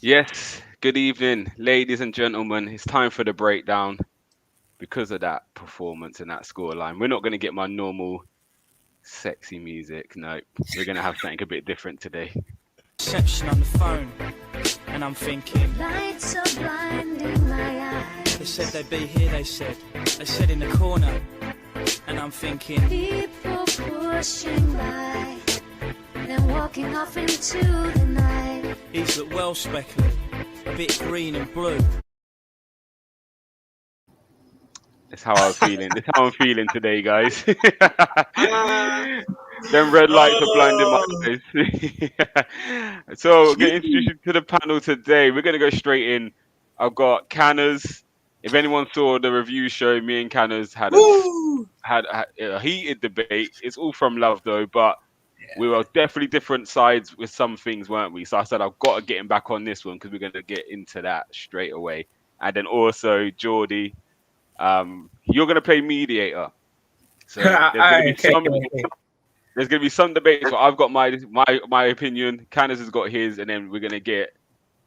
Yes, good evening, ladies and gentlemen. It's time for the breakdown. Because of that performance and that scoreline, we're not going to get my normal sexy music. No, we're going to have something a bit different today. Reception on the phone, and I'm thinking. Lights are blinding my eyes. They said they'd be here, they said in the corner, and I'm thinking. People pushing by, then walking off into the night. He's look well speckled, a bit green and blue. That's how I'm feeling. That's how I'm feeling today, guys. Them red lights are blinding my Oh, eyes. So, get introduced you to the panel today. We're going to go straight in. I've got Canners. If anyone saw the review show, me and Canners woo! had a heated debate. It's all from love, though, but we were definitely different sides with some things, weren't we? So I said I've got to get him back on this one because we're going to get into that straight away. And then also Geordie, you're going to play mediator. So Okay. there's going to be some debates. So I've got my opinion. Candace has got his, and then we're going to get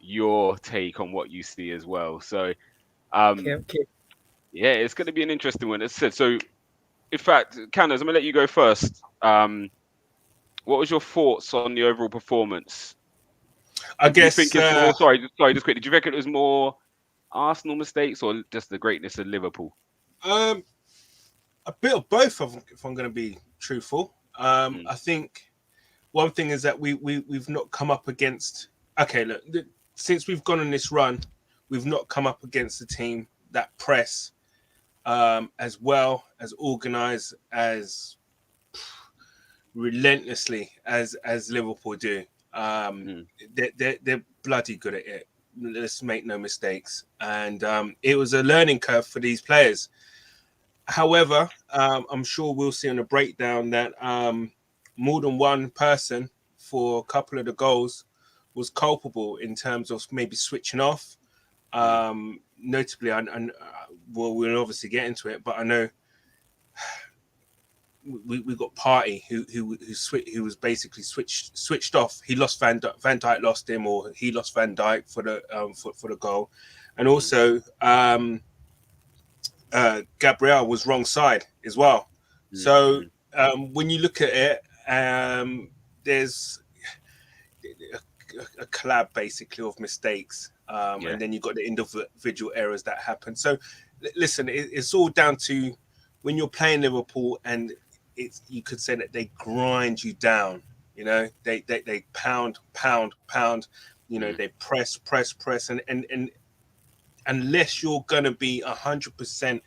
your take on what you see as well. So um, Okay. yeah, it's going to be an interesting one. As I said, so in fact, Candace, I'm going to let you go first. What was your thoughts on the overall performance? I Do you think guess it's more? Just quickly. Do you reckon it was more Arsenal mistakes or just the greatness of Liverpool? um, a bit of both. If I'm going to be truthful, Mm, I think one thing is that we've not come up against. Okay, look, since we've gone on this run, we've not come up against a team that press as well as organized as relentlessly as Liverpool do. Um, mm, they're bloody good at it. Let's make no mistakes. And it was a learning curve for these players. However, I'm sure we'll see on the breakdown that more than one person for a couple of the goals was culpable in terms of maybe switching off. mm, Notably, and well, we'll obviously get into it, but I know we got Party who was basically switched off. He lost Van Dijk lost him, or he lost Van Dijk for the for the goal, and mm, also Gabriel was wrong side as well. mm, So mm. when you look at it, there's a collab basically of mistakes, Yeah, and then you've got the individual errors that happen. So listen, it's all down to when you're playing Liverpool, and it's you could say that they grind you down. You know, they pound. You know, mm, they press, and unless you're gonna be 100%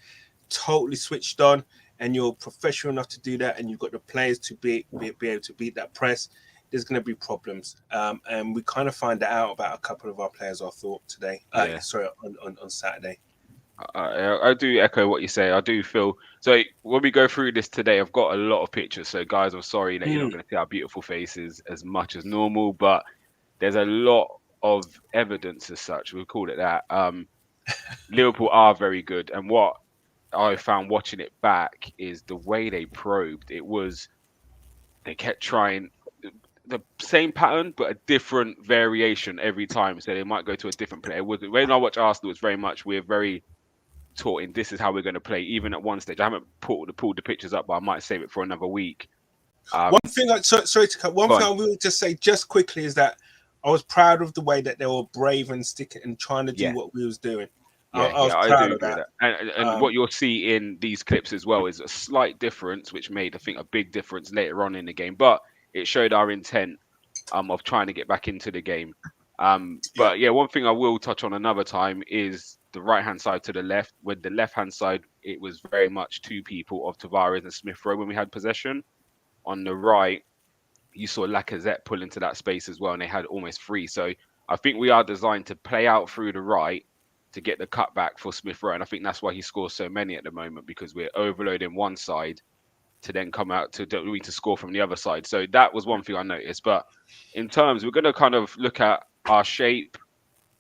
totally switched on, and you're professional enough to do that, and you've got the players to be able to beat that press, there's going to be problems. And we kind of find out about a couple of our players, I thought, today. yeah. Sorry, on Saturday. I do echo what you say. I do feel so when we go through this today. I've got a lot of pictures. So guys, I'm sorry that you're not Mm, going to see our beautiful faces as much as normal, but there's a lot of evidence as such. We'll call it that. Liverpool are very good, and what I found watching it back is the way they probed. It was they kept trying the same pattern but a different variation every time. So they might go to a different player. Was when I watch Arsenal, it's very much we're very taught in this is how we're going to play. Even at one stage, I haven't pulled the pictures up, but I might save it for another week. One Um, thing, sorry to cut. One go thing I on. will just say, just quickly, is that I was proud of the way that they were brave and sticking and trying to do Yeah, what we was doing. yeah, I was yeah. I do proud of agree with that. that. And Um, what you'll see in these clips as well is a slight difference, which made I think a big difference later on in the game. But it showed our intent of trying to get back into the game. yeah, But yeah, one thing I will touch on another time is the right hand side to the left. With the left hand side, it was very much two people of Tavares and Smith Rowe when we had possession. On the right, you saw Lacazette pull into that space as well, and they had almost three. So I think we are designed to play out through the right to get the cutback for Smith Rowe, and I think that's why he scores so many at the moment because we're overloading one side to then come out to score from the other side. So that was one thing I noticed. But in terms, we're going to kind of look at our shape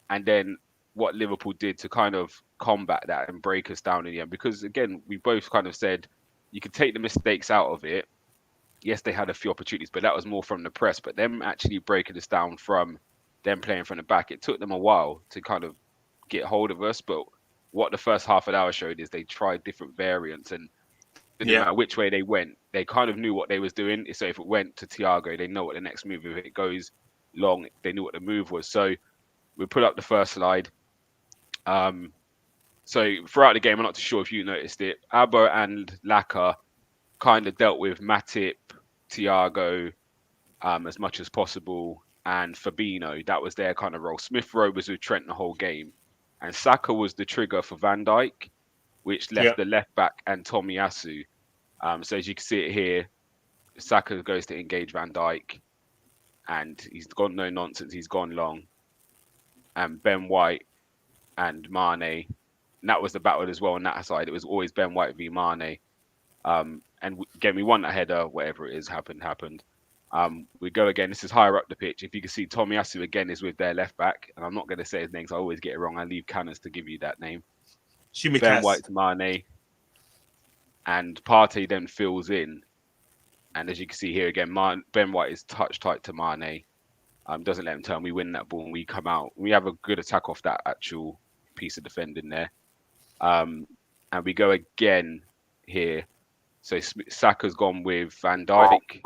and then what Liverpool did to kind of combat that and break us down in the end. Because again, we both kind of said you could take the mistakes out of it. Yes, they had a few opportunities, but that was more from the press. But them actually breaking us down from them playing from the back. It took them a while to kind of get hold of us, but what the first half an hour showed is they tried different variants, and it didn't matter which way they went, they kind of knew what they was doing. So if it went to Thiago, they know what the next move. If it goes long, they knew what the move was. So we put up the first slide. So throughout the game, I'm not too sure if you noticed it, Abba and Laka kind of dealt with Matip, Thiago, as much as possible, and Fabinho. That was their kind of role. Smith Rowe was with Trent the whole game, and Saka was the trigger for Van Dijk, which left the left back and Tomiyasu. So as you can see it here, Saka goes to engage Van Dijk, and he's gone no nonsense. He's gone long, and Ben White and Mane. And that was the battle as well on that side. It was always Ben White v Mane. And again, we won that header. Whatever it is, happened. We go again. This is higher up the pitch. If you can see, Tomiyasu again is with their left back, and I'm not going to say his name because I always get it wrong. I leave Canners to give you that name. Ben White to Mane, and Partey then fills in. And as you can see here again, Ben White is touch tight to Mane. Doesn't let him turn. We win that ball and we come out. We have a good attack off that actual piece of defending there. And we go again here. So Saka's gone with Van Dijk.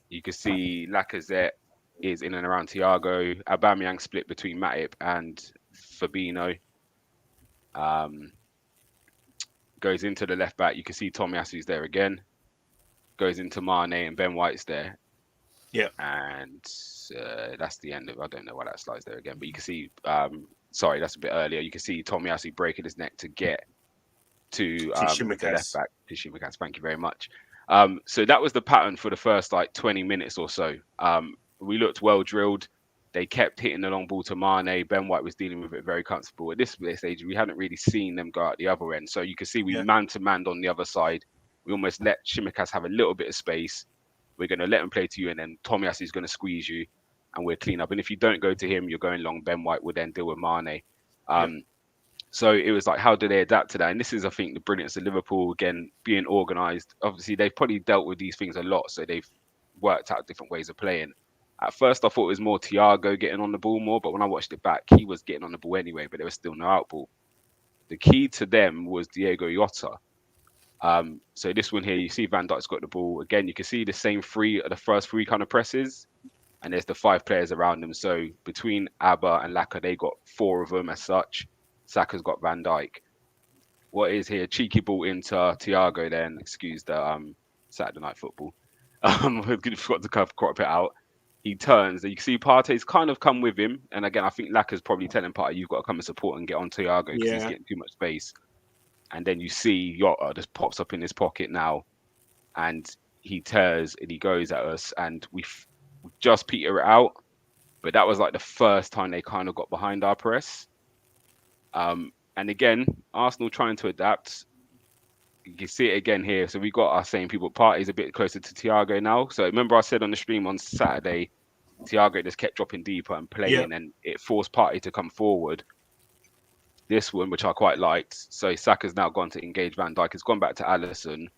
You can see Lacazette is in and around Thiago. Aubameyang split between Matip and Fabinho. Goes into the left back. You can see Tomiyasu's there again. Goes into Mane and Ben White's there. Yeah. And that's the end of. I don't know why that slide's there again, but you can see. Sorry, that's a bit earlier. You can see Tomiyasu breaking his neck to get to the left back. Tsimikas, thank you very much. So that was the pattern for the first like 20 minutes or so. We looked well drilled. They kept hitting the long ball to Mane. Ben White was dealing with it very comfortable. At this stage, we hadn't really seen them go out the other end. So you can see we man-to-man on the other side. We almost let Tsimikas have a little bit of space. We're going to let him play to you, and then Tomiyasu is going to squeeze you, and we'll clean up. And if you don't go to him, you're going long. Ben White will then deal with Mane. So it was like, how do they adapt to that? And this is, I think, the brilliance of Liverpool, again, being organised. Obviously, they've probably dealt with these things a lot, so they've worked out different ways of playing. At first, I thought it was more Thiago getting on the ball more, but when I watched it back, he was getting on the ball anyway, but there was still no outball. The key to them was Diego Jota. So this one here, you see Van Dijk's got the ball. Again, you can see the same the first three kind of presses, and there's the 5 players around them. So between Abba and Laka, they got 4 of them as such. Saka's got Van Dijk. What is here? Cheeky ball into Thiago then. Excuse the Saturday night football. Forgot to crop it out. He turns. You can see Partey's kind of come with him. And again, I think Laka's probably telling Partey, you've got to come and support and get on Thiago because he's getting too much space. And then you see Jota just pops up in his pocket now. And he tears and he goes at us. And we just peter it out. But that was like the first time they kind of got behind our press. And again, Arsenal trying to adapt. You can see it again here. So we got our same people. Partey's a bit closer to Thiago now. So remember I said on the stream on Saturday, Thiago just kept dropping deeper and playing, and it forced Partey to come forward. This one, which I quite liked. So Saka's now gone to engage Van Dijk. He's gone back to Alisson.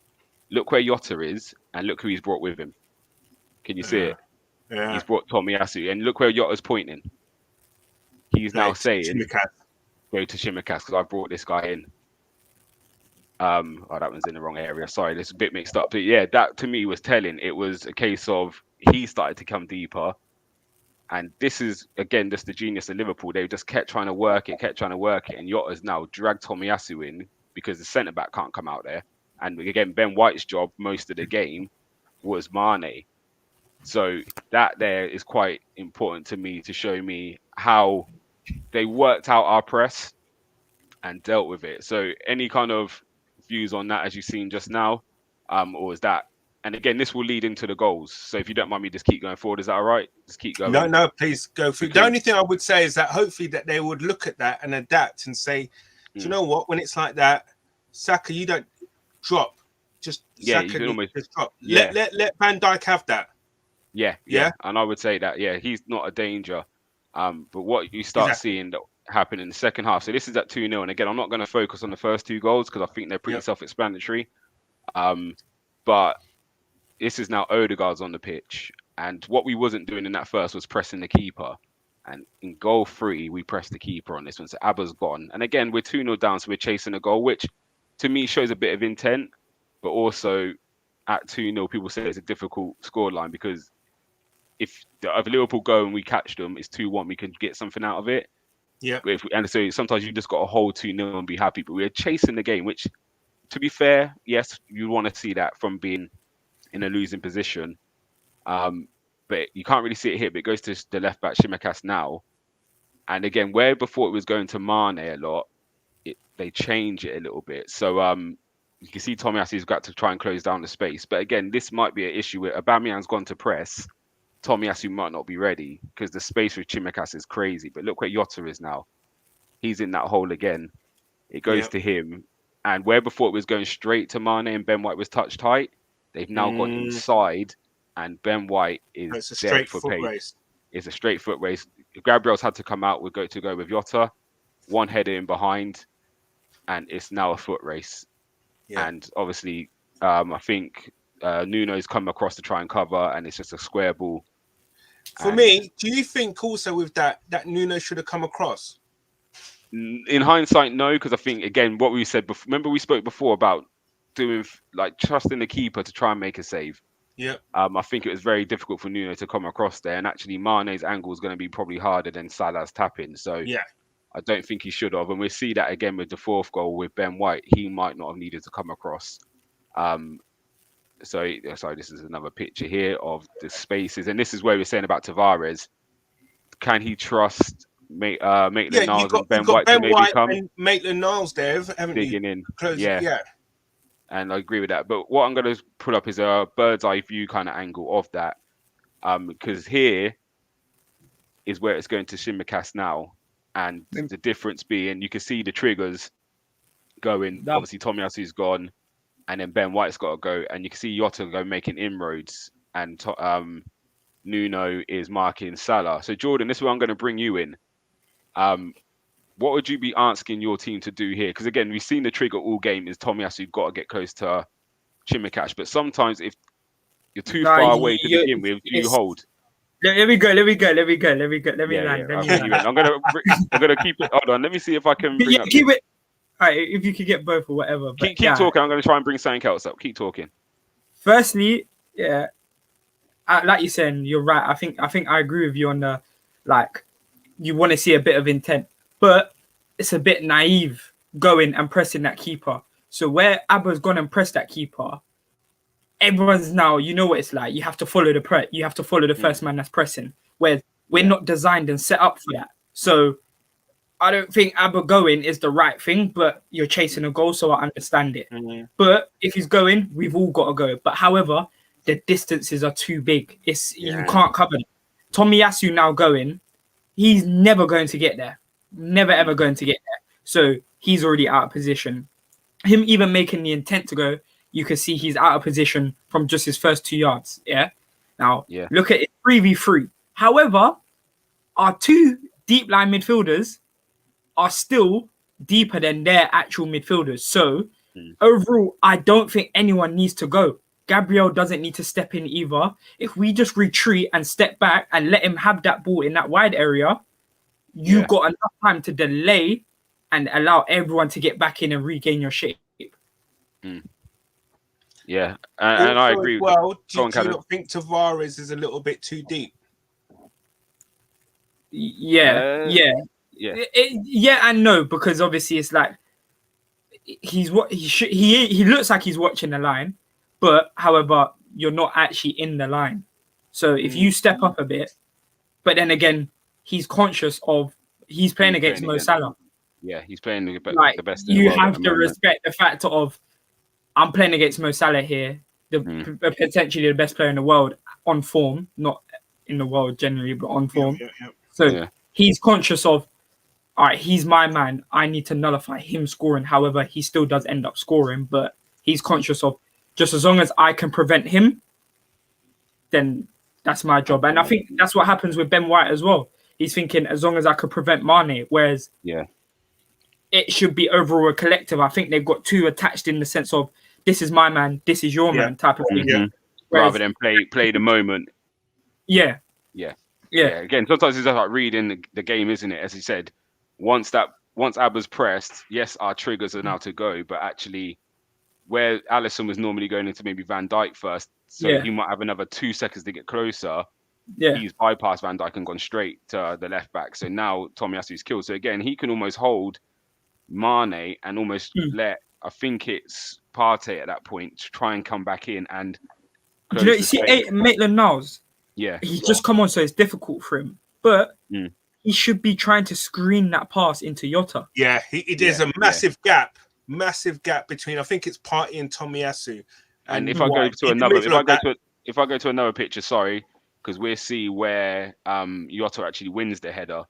Look where Jota is, and look who he's brought with him. Can you see it? Yeah. He's brought Tomiyasu, and look where Jota's pointing. He's now saying, go to Tsimikas because I brought this guy in. Oh, that one's in the wrong area. Sorry, this is a bit mixed up. But yeah, that to me was telling. It was a case of he started to come deeper. And this is, again, just the genius of Liverpool. They just kept trying to work it. And Jota's now dragged Tomiyasu in because the centre-back can't come out there. And again, Ben White's job most of the game was Mane. So that there is quite important to me to show me how they worked out our press and dealt with it. So any kind of views on that as you've seen just now, or is that? And again, this will lead into the goals. So if you don't mind me, just keep going forward. Is that all right? Just keep going. No, please go through. The only thing I would say is that hopefully that they would look at that and adapt and say, do you know what? When it's like that, Saka, you don't drop. Just Saka, you almost just drop. Let Van Dijk have that. Yeah. And I would say that, he's not a danger. But what you start seeing that happen in the second half. So this is at 2-0. And again, I'm not going to focus on the first 2 goals because I think they're pretty self-explanatory. But this is now Odegaard's on the pitch. And what we wasn't doing in that first was pressing the keeper. And in goal 3, we pressed the keeper on this one. So Abba's gone. And again, we're 2-0 down, so we're chasing a goal, which to me shows a bit of intent. But also at 2-0, people say it's a difficult scoreline because if Liverpool go and we catch them, it's 2-1. We can get something out of it. Yeah. And so sometimes you just got to hold 2-0 and be happy. But we're chasing the game, which, to be fair, yes, you want to see that from being in a losing position. But you can't really see it here. But it goes to the left back Tsimikas now, and again, where before it was going to Mane a lot, they change it a little bit. So you can see Tomiyasu's got to try and close down the space. But again, this might be an issue where Aubameyang's gone to press. Tomiyasu might not be ready because the space with Tsimikas is crazy. But look where Jota is now. He's in that hole again. It goes to him. And where before it was going straight to Mane and Ben White was touch tight, they've now gone inside. And Ben White is it's a straight foot race. It's a straight foot race. Gabriel's had to come out with go with Jota, one header in behind, and it's now a foot race. Yeah. And obviously, I think Nuno's come across to try and cover, and it's just a square ball. For me, do you think also with that Nuno should have come across? In hindsight, no, because I think again what we said before. Remember we spoke before about doing like trusting the keeper to try and make a save. Yeah. I think it was very difficult for Nuno to come across there, and actually Mane's angle is going to be probably harder than Salah's tapping. So yeah, I don't think he should have, and we see that again with the 4th goal with Ben White. He might not have needed to come across. Sorry, this is another picture here of the spaces, and this is where we're saying about Tavares. Can he trust Maitland-Niles and Ben White to maybe come? And Maitland-Niles there, haven't digging you? In, yeah. And I agree with that. But what I'm going to put up is a bird's eye view kind of angle of that. Because here is where it's going to Tsimikas now. And the difference being, you can see the triggers going. Obviously, Tomiyasu's gone. And then Ben White's got to go. And you can see Jota go making inroads. And Nuno is marking Salah. So, Jordan, this is where I'm going to bring you in. What would you be asking your team to do here? Because again, we've seen the trigger all game is Tomiyasu got to get close to Tsimikas. But sometimes if you're too far away to begin with, do you hold? Let me go. Let me land. I'm gonna keep it. Hold on. Let me see if I can bring up. Keep it. All right, if you could get both or whatever. Keep talking. I'm gonna try and bring something else up. Keep talking. Firstly, yeah, like you're saying, you're right. I think I agree with you on the you want to see a bit of intent. But it's a bit naive going and pressing that keeper. So where Abba's gone and pressed that keeper, everyone's now, you know what it's like. You have to follow the press. You have to follow the first man that's pressing. Where we're not designed and set up for that. So I don't think Abba going is the right thing, but you're chasing a goal, so I understand it. Mm-hmm. But if he's going, we've all got to go. But however, the distances are too big. You can't cover it. Tomiyasu now going, he's never going to get there. Never ever going to get there. So he's already out of position. Him even making the intent to go, you can see he's out of position from just his first 2 yards. Yeah. Now look at it 3v3. However, our 2 deep line midfielders are still deeper than their actual midfielders. So overall, I don't think anyone needs to go. Gabriel doesn't need to step in either. If we just retreat and step back and let him have that ball in that wide area, you've got enough time to delay and allow everyone to get back in and regain your shape. Yeah, and I agree. Well, do you not think Tavares is a little bit too deep? Yeah and no, because obviously it's like he looks like he's watching the line, but however, you're not actually in the line. So if you step up a bit, but then again, he's conscious of he's playing against Mo Salah. Yeah, he's playing the best. You have to respect the factor of I'm playing against Mo Salah here, potentially the best player in the world on form, not in the world generally, but on form. So he's conscious of, all right, he's my man. I need to nullify him scoring. However, he still does end up scoring, but he's conscious of just as long as I can prevent him, then that's my job. And I think that's what happens with Ben White as well. He's thinking as long as I could prevent Mane, whereas it should be overall a collective. I think they've got 2 attached in the sense of this is my man, this is your man type of thing. Rather than play the moment. Yeah. Yeah. Yeah. Again, sometimes it's just like reading the game, isn't it? As you said, once Abba's pressed, yes, our triggers are now to go, but actually, where Alisson was normally going into maybe Van Dijk first, so Yeah. he might have another 2 seconds to get closer. Yeah. He's bypassed Van Dijk and gone straight to the left back. So now Tomiyasu's killed. So again, he can almost hold Mane and almost let, I think it's Partey at that point, to try and come back in and Do close you know, you the see, space. Maitland-Niles, Yeah. he's just come on, so it's difficult for him. But Mm. he should be trying to screen that pass into Jota. Yeah, there's a massive gap between, I think it's Partey and Tomiyasu. And if I go to another picture, sorry, because we'll see where Jota actually wins the header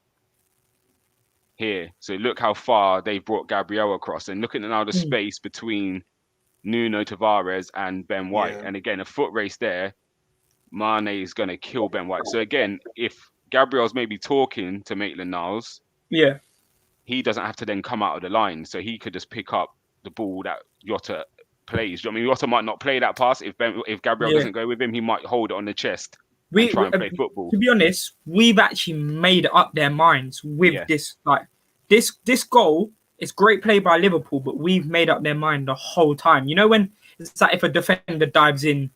here. So look how far they've brought Gabriel across, and look at now the space between Nuno Tavares and Ben White. Yeah. And again, a foot race there. Mane is going to kill Ben White. So again, if Gabriel's maybe talking to Maitland-Niles, Yeah. he doesn't have to then come out of the line, so he could just pick up the ball that Jota plays. Do you know what I mean? Jota might not play that pass if Gabriel doesn't go with him. He might hold it on the chest and try and play football. To be honest, we've actually made up their minds with this. Like this goal, it's great play by Liverpool, but we've made up their mind the whole time. You know, when it's like if a defender dives in,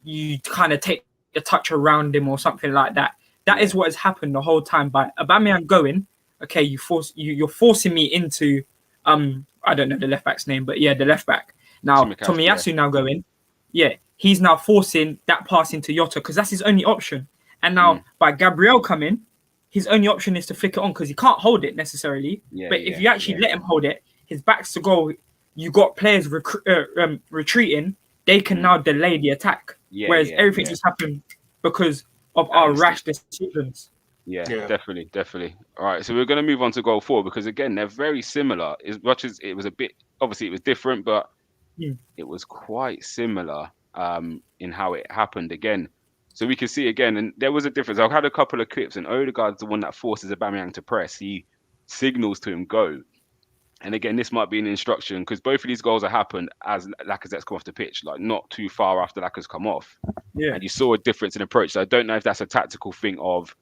you kind of take the touch around him or something like that. That is what has happened the whole time. By Aubameyang going, okay, you're forcing me into I don't know the left back's name, but yeah, the left back. Now Tomiyasu now going, he's now forcing that pass into Jota because that's his only option. And now by Gabriel coming, his only option is to flick it on because he can't hold it necessarily. But if you actually let him hold it, his back's to goal. You got players retreating. They can now delay the attack. Whereas everything just happened because of our rash decisions. Yeah, definitely. All right, so we're going to move on to goal 4 because again they're very similar. As much as it was a bit, obviously it was different, but it was quite similar in how it happened again. So we can see again, and there was a difference. I've had a couple of clips, and Odegaard's the one that forces Aubameyang to press. He signals to him go, and again this might be an instruction because both of these goals have happened as Lacazette's come off the pitch, like not too far after Lacazette's come off. Yeah, and you saw a difference in approach. So I don't know if that's a tactical thing of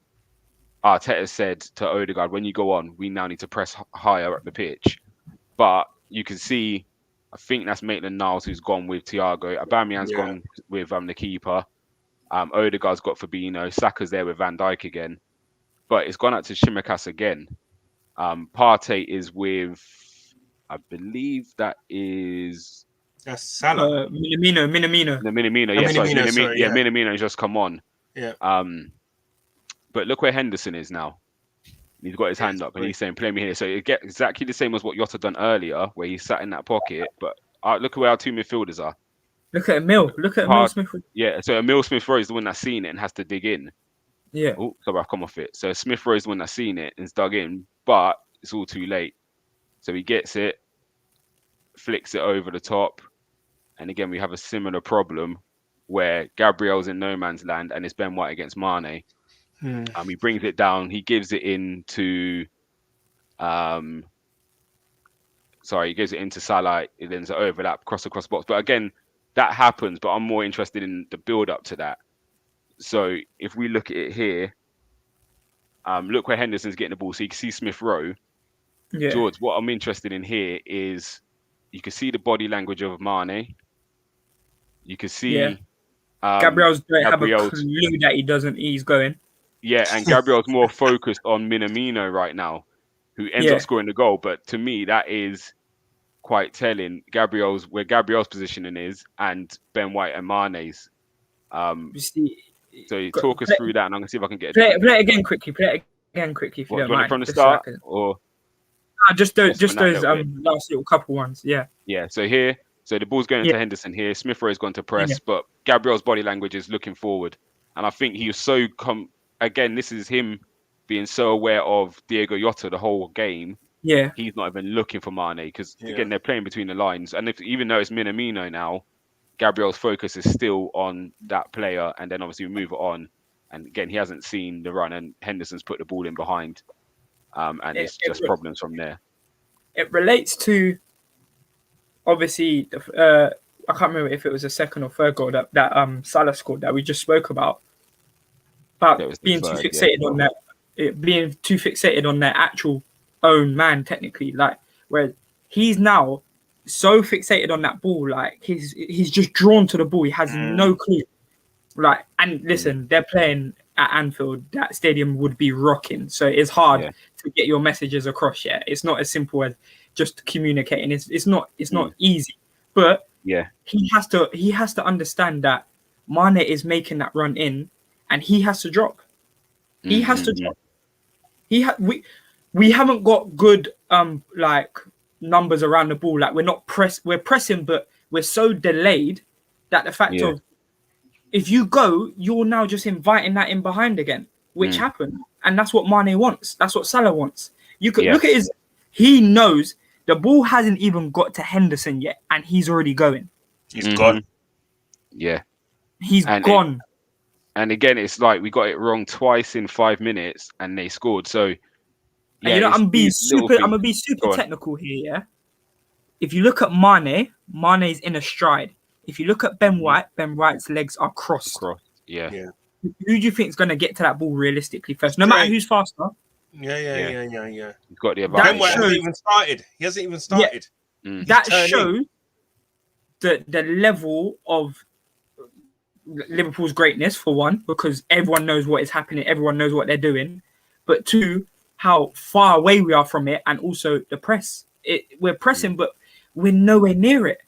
Arteta said to Odegaard, when you go on, we now need to press higher up the pitch. But you can see, I think that's Maitland-Niles who's gone with Thiago. Aubameyang's gone with the keeper. Odegaard's got Fabinho. Saka's there with Van Dijk again. But it's gone out to Tsimikas again. Partey is with, I believe that's Salah. Minamino. Minamino's just come on. Yeah. But look where Henderson is now. He's got his hand up and he's saying, play me here. So it gets exactly the same as what Jota done earlier, where he sat in that pocket. But look at where our two midfielders are. Look at Emil. Look at Emil Smith-Rowe. Yeah, so Emil Smith-Rowe is the one that's seen it and has to dig in. Yeah. Oh, sorry, I've come off it. So Smith-Rowe is the one that's seen it and's dug in, but it's all too late. So he gets it, flicks it over the top. And again, we have a similar problem where Gabriel's in no man's land and it's Ben White against Mane. He brings it down. He gives it into, he gives it into Salah. It then overlap across box. But again, that happens. But I'm more interested in the build up to that. So if we look at it here, look where Henderson's getting the ball. So you can see Smith-Rowe. Yeah. George, what I'm interested in here is you can see the body language of Mane. You can see Gabriel's don't have a clue that he's going. Yeah, and Gabriel's more focused on Minamino right now, who ends up scoring the goal. But to me, that is quite telling. Where Gabriel's positioning is, and Ben White and Mane's. So talk us through that, and I'm gonna see if I can get play it again quickly. Play it again quickly if you don't mind. From the start, or just those last little couple ones. Yeah. Yeah. So here, the ball's going into Henderson here. Smith-Rowe's gone to press, but Gabriel's body language is looking forward, and I think he was so Again, this is him being so aware of Diego Jota the whole game. Yeah. He's not even looking for Mane because, again, they're playing between the lines. And even though it's Minamino now, Gabriel's focus is still on that player. And then obviously we move it on. And again, he hasn't seen the run and Henderson's put the ball in behind. And it's just problems from there. It relates to, obviously, I can't remember if it was a second or third goal that Salah scored that we just spoke about. about That was the being too third, yeah. fixated on that, being too fixated on their actual own man, technically. Like, where he's now so fixated on that ball, like he's just drawn to the ball. He has no clue. Like, and listen, they're playing at Anfield. That stadium would be rocking. So it's hard Yeah. to get your messages across. Yeah, it's not as simple as just communicating. It's not easy. But Yeah. he has to understand that Mane is making that run in, and he has to drop. He has to drop. We haven't got good like numbers around the ball. Like, we're pressing, but we're so delayed that the fact Yeah. of, if you go, you're now just inviting that in behind again, which happened. And that's what Mane wants. That's what Salah wants. You could look at he knows the ball hasn't even got to Henderson yet, and he's already going. He's gone. Yeah. He's gone. And again, it's like we got it wrong twice in 5 minutes, and they scored. So, And you know, I'm gonna be super technical here. Yeah. If you look at Mane's in a stride. If you look at Ben White's legs are crossed. Yeah. Who do you think is going to get to that ball realistically first? No matter who's faster. Yeah. He's got the advantage. Ben White hasn't even started. He hasn't even started. Yeah. That shows the level of Liverpool's greatness, for one, because everyone knows what is happening. Everyone knows what they're doing. But two, how far away we are from it, and also the press. We're pressing, but we're nowhere near it.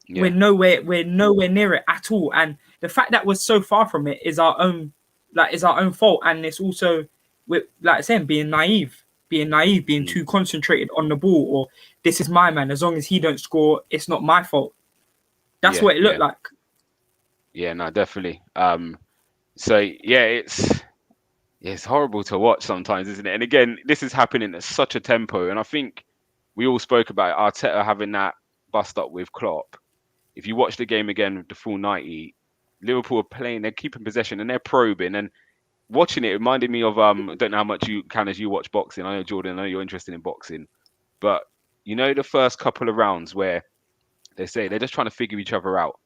Yeah. We're nowhere near it at all. And the fact that we're so far from it is our own fault. And it's also, like I said, being naive, being too concentrated on the ball, or this is my man. As long as he don't score, it's not my fault. That's what it looked like. Yeah, no, definitely. So yeah, it's horrible to watch sometimes, isn't it? And again, this is happening at such a tempo. And I think we all spoke about Arteta having that bust up with Klopp. If you watch the game again with the full 90, Liverpool are playing, they're keeping possession and they're probing. And watching it reminded me of, I don't know how much you watch boxing. I know, Jordan, I know you're interested in boxing. But you know the first couple of rounds where they say they're just trying to figure each other out.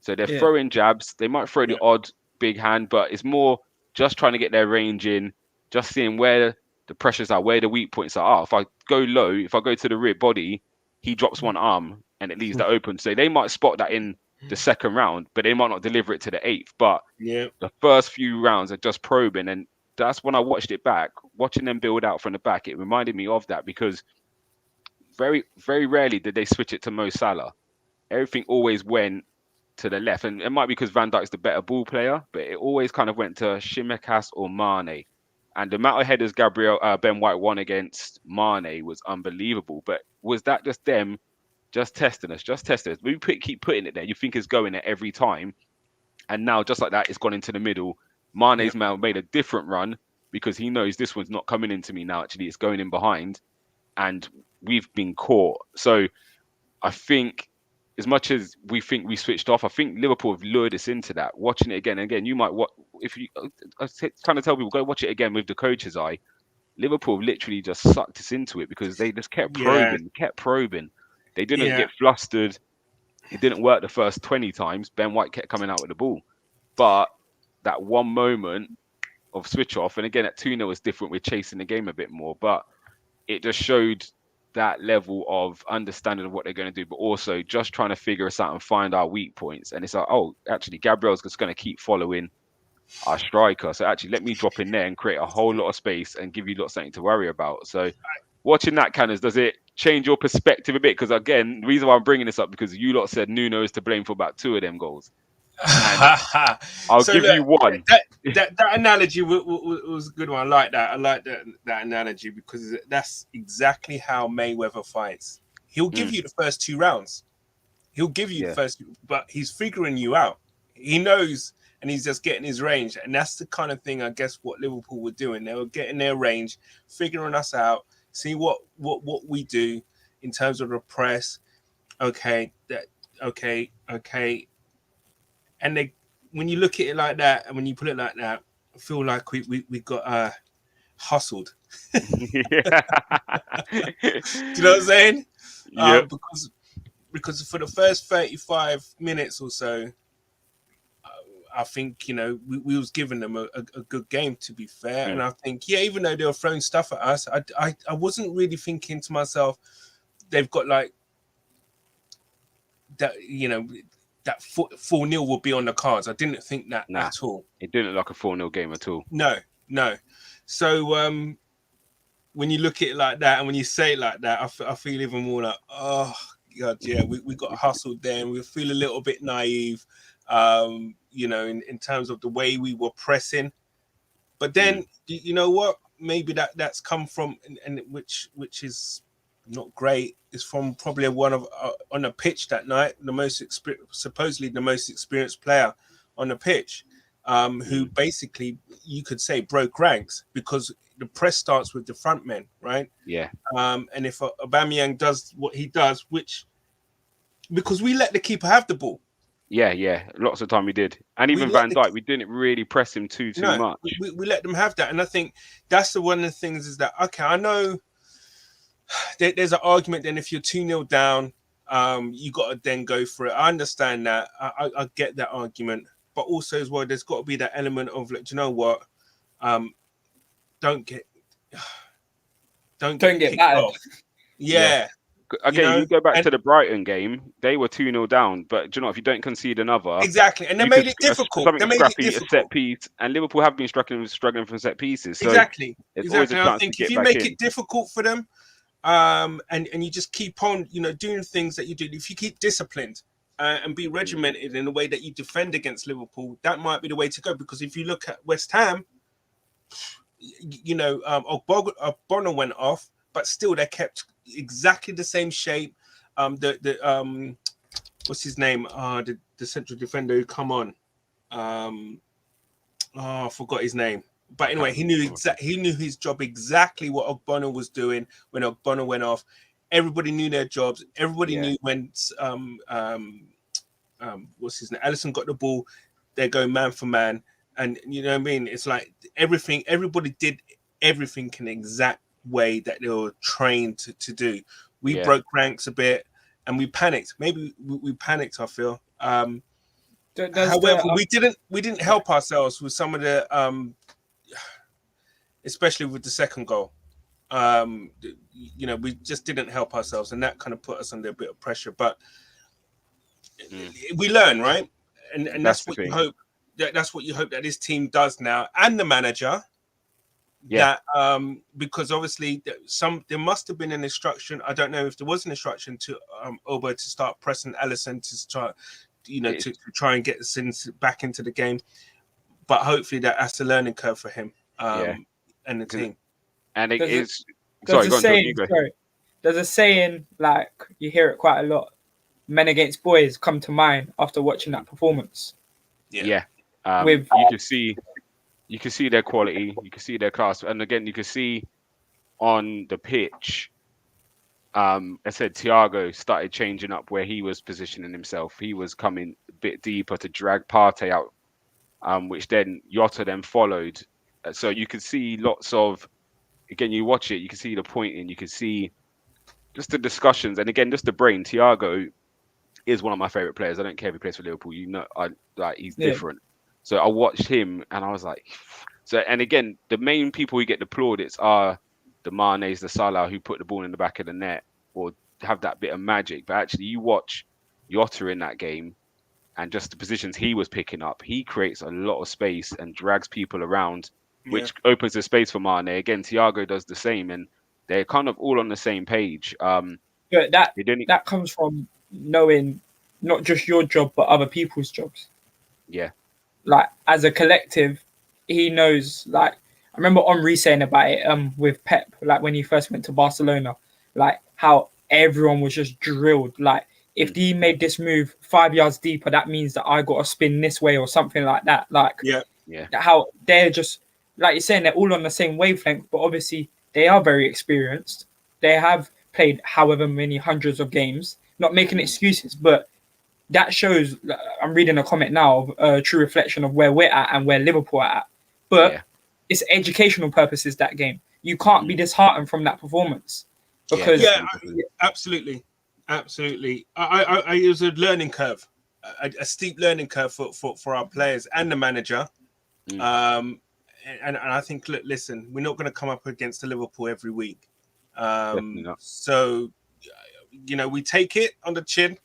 So they're throwing jabs. They might throw the odd big hand, but it's more just trying to get their range in, just seeing where the pressures are, where the weak points are. If I go low, if I go to the rear body, he drops one arm and it leaves that open. So they might spot that in the second round, but they might not deliver it to the eighth. But the first few rounds are just probing. And that's when I watched it back, watching them build out from the back. It reminded me of that, because very, very rarely did they switch it to Mo Salah. Everything always went to the left. And it might be because Van Dijk's the better ball player, but it always kind of went to Tsimikas or Mane. And the amount of headers Ben White won against Mane was unbelievable. But was that just them just testing us? We keep putting it there. You think it's going there every time. And now, just like that, it's gone into the middle. Mane's made a different run because he knows this one's not coming into me now. Actually, it's going in behind. And we've been caught. So I think, as much as we think we switched off, I think Liverpool have lured us into that. Watching it again and again, you might I kind of tell people, go watch it again with the coach's eye. Liverpool have literally just sucked us into it because they just kept probing. They didn't get flustered. It didn't work the first 20 times. Ben White kept coming out with the ball. But that one moment of switch off, and again at 2-0 was different. We're chasing the game a bit more, but it just showed that level of understanding of what they're going to do, but also just trying to figure us out and find our weak points. And it's like, oh, actually, Gabriel's just going to keep following our striker. So actually, let me drop in there and create a whole lot of space and give you lot something to worry about. So watching that, Canners, does it change your perspective a bit? Because again, the reason why I'm bringing this up, because you lot said Nuno is to blame for about 2 of them goals. I'll give you one. That analogy was a good one. I like that. I like that analogy because that's exactly how Mayweather fights. He'll give you the first 2 rounds. He'll give you the first, but he's figuring you out. He knows, and he's just getting his range. And that's the kind of thing, I guess, what Liverpool were doing. They were getting their range, figuring us out, see what we do in terms of the press. Okay. And when you look at it like that, and when you put it like that, I feel like we got hustled. Do you know what I'm saying? Because for the first 35 minutes or so, I think, you know, we was giving them a good game, to be fair. And I think, yeah, even though they were throwing stuff at us, I wasn't really thinking to myself, they've got like that, you know, that 4-0 will be on the cards. I didn't think that at all. It didn't look like a 4-0 game at all. No. So when you look at it like that and when you say it like that, I feel even more like, oh, God, yeah, we got hustled there and we feel a little bit naive, you know, in terms of the way we were pressing. But then, you know what? Maybe that's come from, and which is not great, is from probably one of on the pitch that night, supposedly the most experienced player on the pitch, who basically, you could say, broke ranks, because the press starts with the front men, right? Yeah. And if Aubameyang does what he does, because we let the keeper have the ball. Yeah. Lots of time we did. And even Van Dijk, we didn't really press him too much. We let them have that. And I think that's one of the things is that, okay, I know there's an argument then if you're 2-0 down, you got to then go for it. I understand that. I get that argument. But also as well, there's got to be that element of, like, do you know what? Don't get mad. Off. Yeah. Again, you go back to the Brighton game, they were 2-0 down, but do you know, if you don't concede another, exactly, and they made it difficult. A set piece, and Liverpool have been struggling from set pieces. So exactly. I think if you make it difficult for them, and you just keep on, you know, doing things that you do, if you keep disciplined and be regimented in the way that you defend against Liverpool, that might be the way to go. Because if you look at West Ham, you know, Ogbono went off, but still they kept exactly the same shape. What's his name? The central defender who come on. I forgot his name. But anyway, he knew his job, exactly what Ogbono was doing when Ogbono went off. Everybody knew their jobs. Everybody knew when what's his name? Alisson got the ball, they're going man for man. And you know what I mean? It's like everybody did everything in the exact way that they were trained to do. We broke ranks a bit and we panicked. Maybe we panicked, I feel. However, we didn't help ourselves with some of the especially with the second goal. You know, we just didn't help ourselves, and that kind of put us under a bit of pressure. But we learn, right? And that's what you hope. That's what you hope that this team does now, and the manager. Yeah. That because obviously there must have been an instruction. I don't know if there was an instruction to Oba to start pressing Alisson to start, you know, to try and get the Sins back into the game. But hopefully that's a learning curve for him and the team. And it is. There's a saying, like, you hear it quite a lot. Men against boys come to mind after watching that performance. Yeah. You can see their quality, you can see their class, and again, you can see on the pitch. I said Thiago started changing up where he was positioning himself. He was coming a bit deeper to drag Partey out, which then Jota then followed. So you can see lots of. Again, you watch it, you can see the pointing, you can see just the discussions, and again, just the brain. Thiago is one of my favorite players. I don't care if he plays for Liverpool. You know, he's different. So I watched him, and I was like, so. And again, the main people who get the plaudits are the Manes, the Salah, who put the ball in the back of the net or have that bit of magic. But actually, you watch Jota in that game, and just the positions he was picking up, he creates a lot of space and drags people around, which opens the space for Mane. Again, Thiago does the same, and they're kind of all on the same page. But that comes from knowing not just your job, but other people's jobs. Yeah. Like, as a collective, he knows, like, I remember Armoury saying about it with Pep, like, when he first went to Barcelona, like, how everyone was just drilled. Like, if he made this move 5 yards deeper, that means that I got to spin this way or something like that. Like, how they're just, like you're saying, they're all on the same wavelength, but obviously they are very experienced. They have played however many hundreds of games, not making excuses, but that shows. I'm reading a comment now of a true reflection of where we're at and where Liverpool are at. But it's educational purposes, that game. You can't be disheartened from that performance. Because absolutely. It was a learning curve. a steep learning curve for our players and the manager. And I think, look, listen, we're not going to come up against the Liverpool every week. Definitely not. So, we take it on the chin,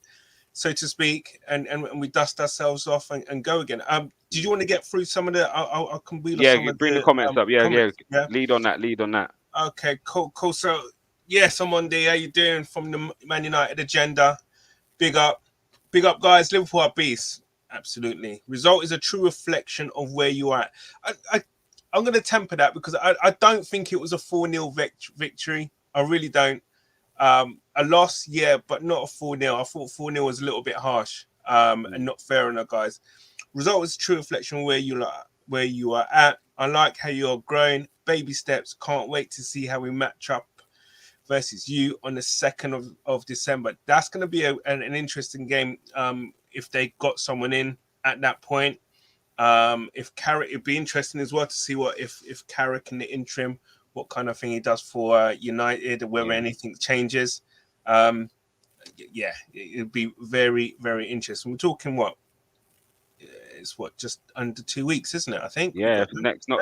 so to speak, and we dust ourselves off and go again. Did you want to get through some of the? I can read off some of bring the comments up. Comments. Lead on that. Okay, cool. So, yes, I'm on there. How you doing from the Man United agenda? Big up, guys. Liverpool are beasts. Absolutely. Result is a true reflection of where you are. I'm going to temper that because I don't think it was a 4-0 victory. I really don't. A loss, yeah, but not a 4-0. I thought 4-0 was a little bit harsh and not fair enough, guys. Result is a true reflection of where you are at. I like how you're growing. Baby steps. Can't wait to see how we match up versus you on the 2nd of December. That's going to be an interesting game if they got someone in at that point. If Carrick, it'd be interesting as well to see what if Carrick in the interim, what kind of thing he does for United, whether anything changes. It'd be very, very interesting. We're talking it's just under 2 weeks, isn't it? I think. Yeah,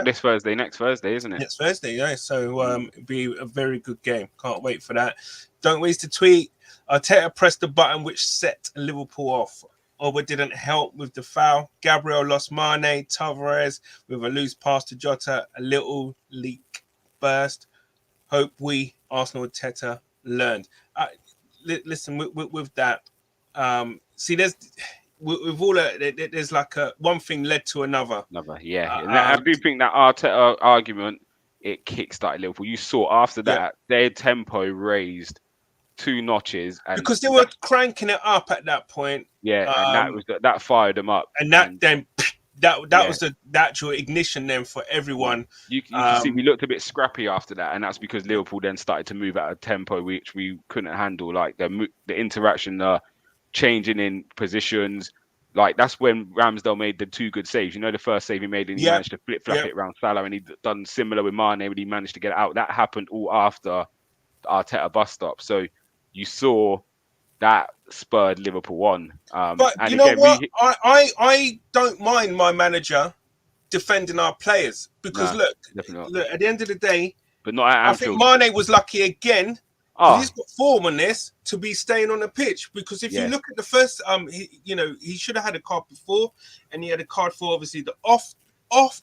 this Thursday, next Thursday, isn't it? Next Thursday, yeah. So it'd be a very good game. Can't wait for that. Don't waste the tweet. Arteta pressed the button which set Liverpool off. Oba didn't help with the foul. Gabriel lost Mane. Tavares with a loose pass to Jota. A little leak burst. Hope Arsenal Arteta learned. Listen, with that, see, there's like one thing led to another. I do think that Arteta argument, it kickstarted Liverpool. You saw after that, their tempo raised 2 notches, and because they were cranking it up at that point. And that fired them up, and that was the actual ignition then for everyone. You can see we looked a bit scrappy after that, and that's because Liverpool then started to move at a tempo which we couldn't handle. Like the interaction, changing in positions. Like that's when Ramsdale made the 2 good saves. The first save he made, and he managed to flip-flap it around Salah, and he'd done similar with Mane, but he managed to get it out. That happened all after the Arteta bus stop. So you saw that spurred Liverpool on. But you know what? I don't mind my manager defending our players because look, at the end of the day, but not at Anfield. I think Mane was lucky again. He's got form on this to be staying on the pitch because if you look at the first, he should have had a card before, and he had a card for obviously the off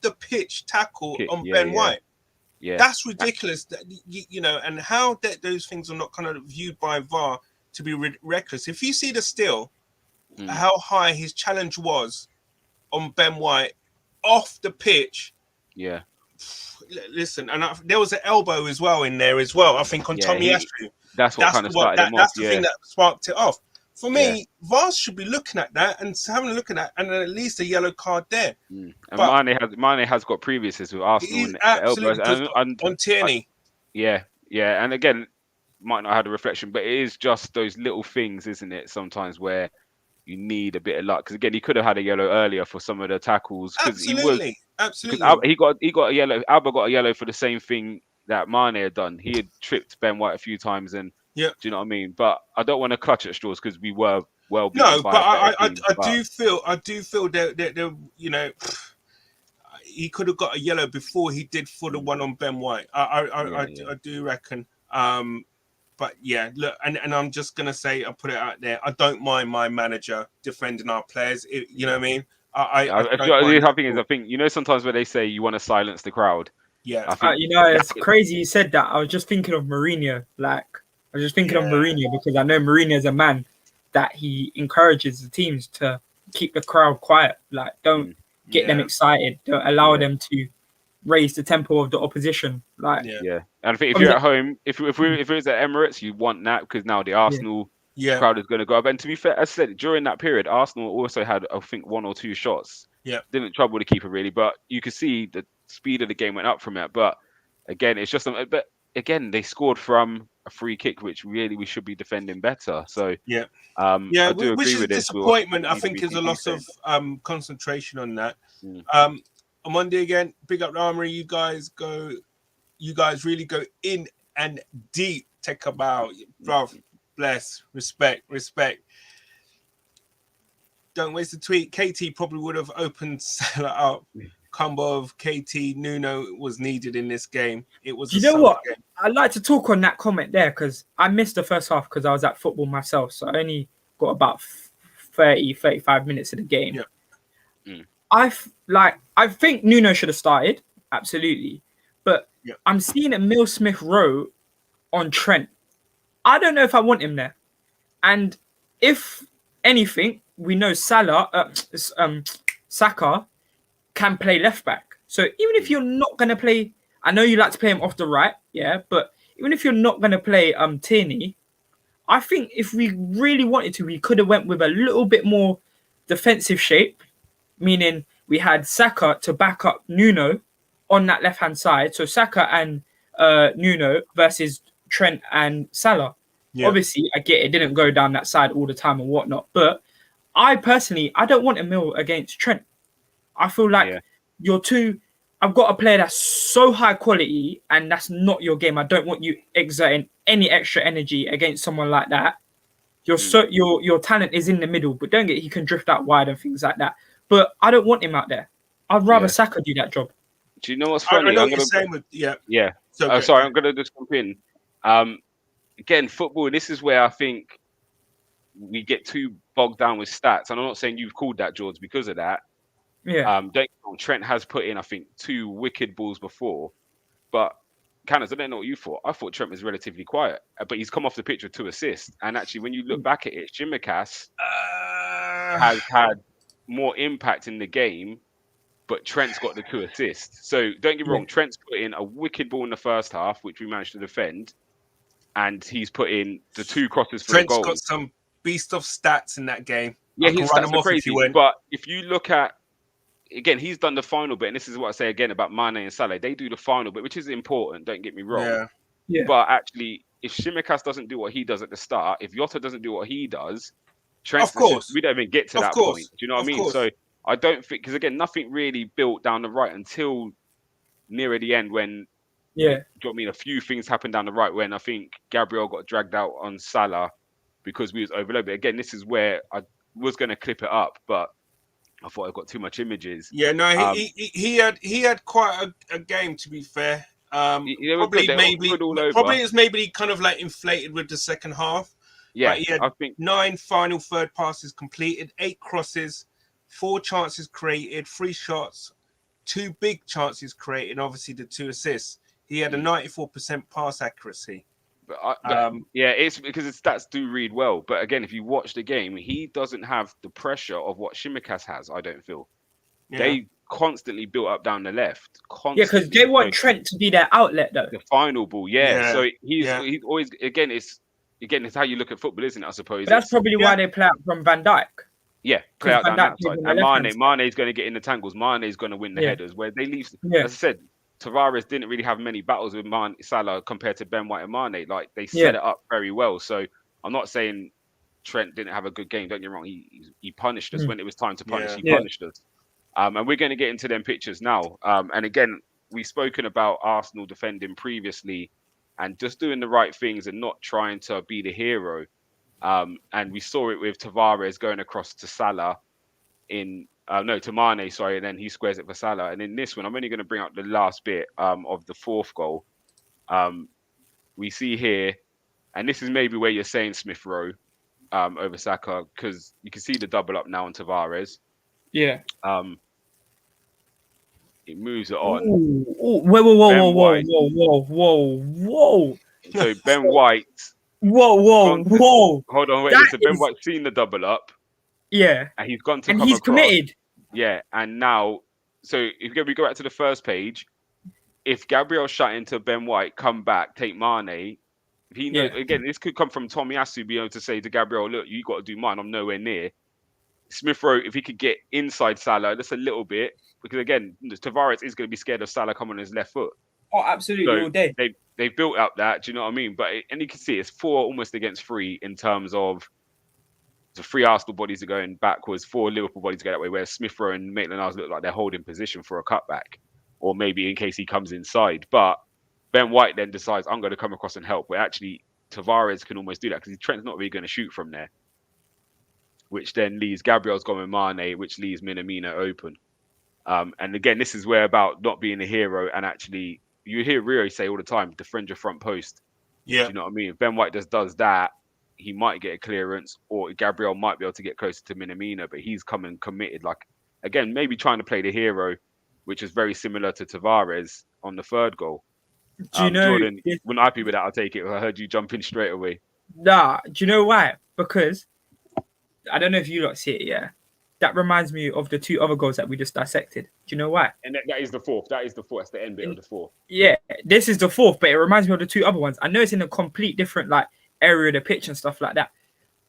the pitch tackle on Ben White. Yeah, that's ridiculous. And how those things are not kind of viewed by VAR to be reckless. If you see the still, how high his challenge was on Ben White off the pitch. Yeah. Listen, and there was an elbow as well in there as well. I think on Tommy Astro. That's what kind of started him off. That's the thing that sparked it off. For me, VAR should be looking at that and having a look at that, and at least a yellow card there. And Mane has got previously with Arsenal and on Tierney. And again, might not have a reflection, but it is just those little things, isn't it? Sometimes where you need a bit of luck, because again, he could have had a yellow earlier for some of the tackles. Absolutely. He got a yellow. Alba got a yellow for the same thing that Mane had done. He had tripped Ben White a few times, and do you know what I mean? But I don't want to clutch at straws because we were well. No, but I do feel that he could have got a yellow before he did for the one on Ben White. I do reckon. But look, and I'm just gonna say, I'll put it out there. I don't mind my manager defending our players. You know what I mean? I think sometimes where they say you want to silence the crowd. Yeah, it's crazy you said that. I was just thinking of Mourinho. Because I know Mourinho is a man that he encourages the teams to keep the crowd quiet. Like, don't get them excited. Don't allow them to raise the tempo of the opposition. And I think if you're at home, if it was at Emirates, you want that because now the Arsenal crowd is going to go up. And to be fair, as I said, during that period, Arsenal also had, I think, 1 or 2 shots. Didn't trouble the keeper really, but you could see the speed of the game went up from it. But again, it's just, but again, they scored from a free kick, which really we should be defending better. So I do which agree is with this. Disappointment, I think, is a loss of concentration on that. On Monday again, big up the Armoury. You guys really go in and deep. Take a bow, bro. Bless, respect. don't waste the tweet. KT probably would have opened Salah up. Combo of KT Nuno was needed in this game. It was. Do you know what? I'd like to talk on that comment there because I missed the first half because I was at football myself, so I only got about 35 minutes of the game. Yeah. I think Nuno should have started, absolutely, but I'm seeing a Emile Smith Rowe on Trent. I don't know if I want him there, and if anything, we know Saka can play left back. So even if you're not going to play, I know you like to play him off the right, but even if you're not going to play Tierney, I think if we really wanted to, we could have went with a little bit more defensive shape, meaning we had Saka to back up Nuno on that left-hand side. So Saka and Nuno versus Trent and Salah. Yeah. Obviously, I get it didn't go down that side all the time and whatnot, but I don't want Emile against Trent. I feel like I've got a player that's so high quality and that's not your game. I don't want you exerting any extra energy against someone like that. Your talent is in the middle, but don't get he can drift out wide and things like that. But I don't want him out there. I'd rather Saka do that job. Do you know what's funny? I know what you're saying with So sorry, I'm gonna just jump in. Again, football. This is where I think we get too bogged down with stats, and I'm not saying you've called that, George, because of that. Yeah. Trent has put in, I think, 2 wicked balls before, but Canners, I don't know what you thought. I thought Trent was relatively quiet, but he's come off the pitch with 2 assists. And actually, when you look back at it, Tsimikas has had more impact in the game, but Trent's got the 2 assists. So don't get me wrong, Trent's put in a wicked ball in the first half, which we managed to defend, and he's put in the 2 crosses for Trent's the goal. Got some beast of stats in that game. Yeah, his stats are crazy. But if you look at, again, he's done the final bit, and this is what I say again about Mane and Salah. They do the final bit, which is important, don't get me wrong. Yeah. But actually, if Tsimikas doesn't do what he does at the start, if Jota doesn't do what he does, Trent, we don't even get to that point. Do you know what I mean? Course. So I don't think, because again, nothing really built down the right until nearer the end when, do you know what I mean? A few things happened down the right when I think Gabriel got dragged out on Salah because we was overloaded. But again, this is where I was going to clip it up, but I thought I got too much images. Yeah, no, he had quite a game, to be fair. Probably it's maybe kind of like inflated with the second half. Yeah, he had 9 final third passes completed, 8 crosses, 4 chances created, 3 shots, 2 big chances created, and obviously the 2 assists. He had a 94% pass accuracy. It's because his stats do read well. But again, if you watch the game, he doesn't have the pressure of what Tsimikas has, I don't feel. Yeah. They constantly built up down the left. Yeah, because they want Trent to be their outlet, though. The final ball, So he's always, again, it's how you look at football, isn't it, I suppose? But that's probably why they play out from Van Dijk. Yeah, play out down that side. And Mane's going to get in the tangles. Mane's going to win the headers. Where they leave, as I said, Tavares didn't really have many battles with Salah compared to Ben White and Mane. Like, they set it up very well. So I'm not saying Trent didn't have a good game. Don't get me wrong. He punished us when it was time to punish. He punished us. And we're going to get into them pictures now. And again, we've spoken about Arsenal defending previously and just doing the right things and not trying to be the hero. And we saw it with Tavares going across to Salah to Mane, sorry, and then he squares it for Salah. And in this one, I'm only going to bring up the last bit of the 4th goal. We see here, and this is maybe where you're saying Smith Rowe over Saka, because you can see the double up now on Tavares. Yeah. It moves it on. Whoa. So Ben White. Whoa. Hold on, wait. So Ben White's seen the double up. Yeah. And he's gone to come across. Committed. Yeah, and now, so if we go back to the first page, if Gabriel shut into Ben White, come back, take Mane, if he knows, again, this could come from Tomiyasu being able to say to Gabriel, look, you got to do mine, I'm nowhere near. Smith Rowe, if he could get inside Salah just a little bit, because again, Tavares is going to be scared of Salah coming on his left foot. Oh, absolutely, all day. They built up that, do you know what I mean? But and you can see it's 4 almost against 3 in terms of the 3 Arsenal bodies are going backwards, 4 Liverpool bodies go that way, where Smith Rowe and Maitland-Niles look like they're holding position for a cutback, or maybe in case he comes inside. But Ben White then decides, I'm going to come across and help, where actually Tavares can almost do that because Trent's not really going to shoot from there. which then leaves Gabriel's gone with Mane, which leaves Minamino open. And again, this is where about not being a hero and actually, you hear Rio say all the time, defend your front post. Yeah. Do you know what I mean? If Ben White does that, he might get a clearance, or Gabriel might be able to get closer to Minamino, but he's coming committed. Like, again, maybe trying to play the hero, which is very similar to Tavares on the third goal. Do you know? Jordan, wouldn't happy with that, I'll take it. I heard you jump in straight away. Nah, do you know why? Because I don't know if you lot see it, yeah. That reminds me of the two other goals that we just dissected. Do you know why? And that is the fourth. That's the end bit of the fourth. Yeah, this is the fourth, but it reminds me of the two other ones. I know it's in a complete different like area of the pitch and stuff like that,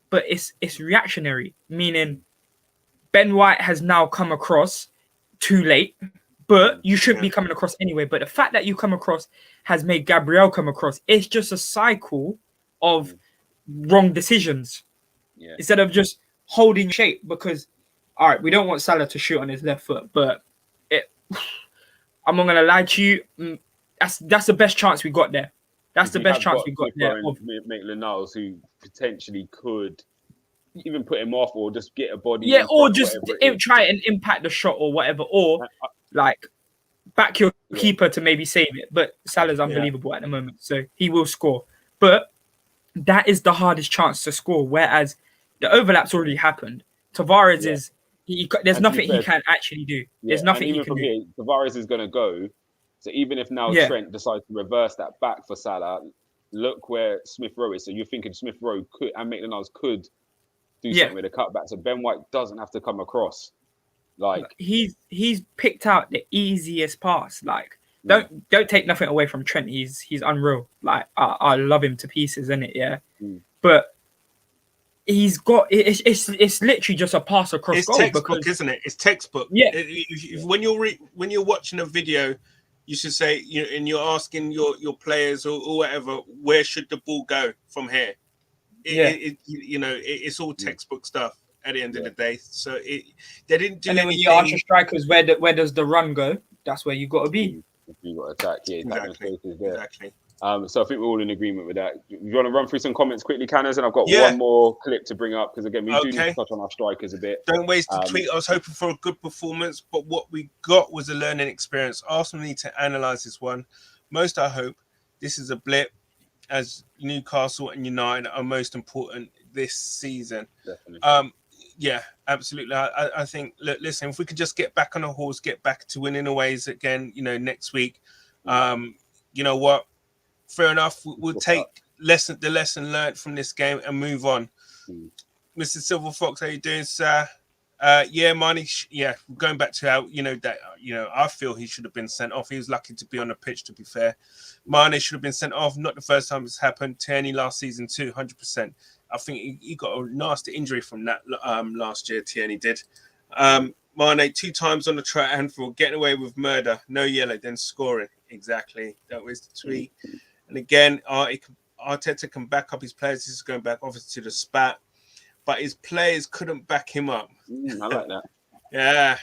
but it's reactionary, meaning Ben White has now come across too late, but you shouldn't be coming across anyway. But the fact that you come across has made Gabriel come across. It's just a cycle of wrong decisions. Yeah. Instead of just holding shape, because all right, we don't want Salah to shoot on his left foot, but I'm not gonna lie to you, that's the best chance we got there. That's the best chance we got there. Maitland-Niles, who potentially could even put him off, or just get a body. Yeah, or just try and impact the shot or whatever, or like back your keeper to maybe save it. But Salah's unbelievable at the moment, so he will score. But that is the hardest chance to score. Whereas the overlap's already happened. Tavares is there's nothing he can actually do. There's nothing he can do. Here, Tavares is going to go. So even if now Trent decides to reverse that back for Salah, look where Smith Rowe is. So you're thinking Smith Rowe could and Maitland-Niles could do something with a cutback. So Ben White doesn't have to come across. Like he's picked out the easiest pass. Like don't take nothing away from Trent. He's unreal. Like I love him to pieces, isn't it? Yeah, but he's got it's literally just a pass across. It's goal textbook, isn't it? It's textbook. Yeah. When you're watching a video, you should say, and you're asking your players or whatever, where should the ball go from here? It's all textbook stuff at the end of the day. So they didn't do anything. And then when you ask your strikers, where does the run go? That's where you got to be. You got to attack, Exactly. So I think we're all in agreement with that. You want to run through some comments quickly, Canners? And I've got one more clip to bring up because again, we do need to touch on our strikers a bit. Don't waste the tweet. I was hoping for a good performance, but what we got was a learning experience. Arsenal need to analyse this one. Most, I hope, this is a blip, as Newcastle and United are most important this season. Definitely. Yeah, absolutely. I think, listen, if we could just get back on the horse, get back to winning the ways again, next week, you know what? Fair enough. We'll take the lesson learned from this game and move on. Mr. Silver Fox, how you doing, sir? Mane. Going back to how I feel he should have been sent off. He was lucky to be on the pitch. To be fair, Mane should have been sent off. Not the first time it's happened. Tierney last season too, 100%. I think he got a nasty injury from that last year. Tierney did. Mane 2 times on the track handful, getting away with murder. No yellow, then scoring. Exactly. That was the tweet. And again, Arteta can back up his players. This is going back obviously to the spat, but his players couldn't back him up. I like that. Yeah.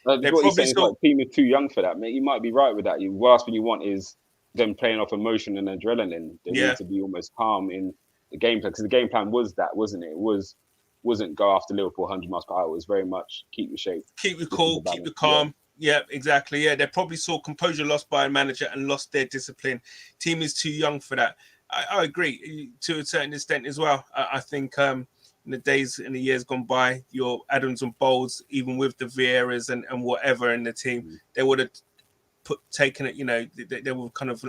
They what you're saying is like the team is too young for that, mate. You might be right with that. The last thing you want is them playing off emotion and adrenaline. They need to be almost calm in the game plan, because the game plan was that, wasn't it? It wasn't go after Liverpool 100 miles per hour. It was very much keep your shape. Keep your cool, keep your calm. Yeah, exactly. Yeah, they probably saw composure lost by a manager and lost their discipline. Team is too young for that. I agree to a certain extent as well. I think in the days and the years gone by, your Adams and Bowles, even with the Vieiras and whatever in the team, they would have taken it. They would kind of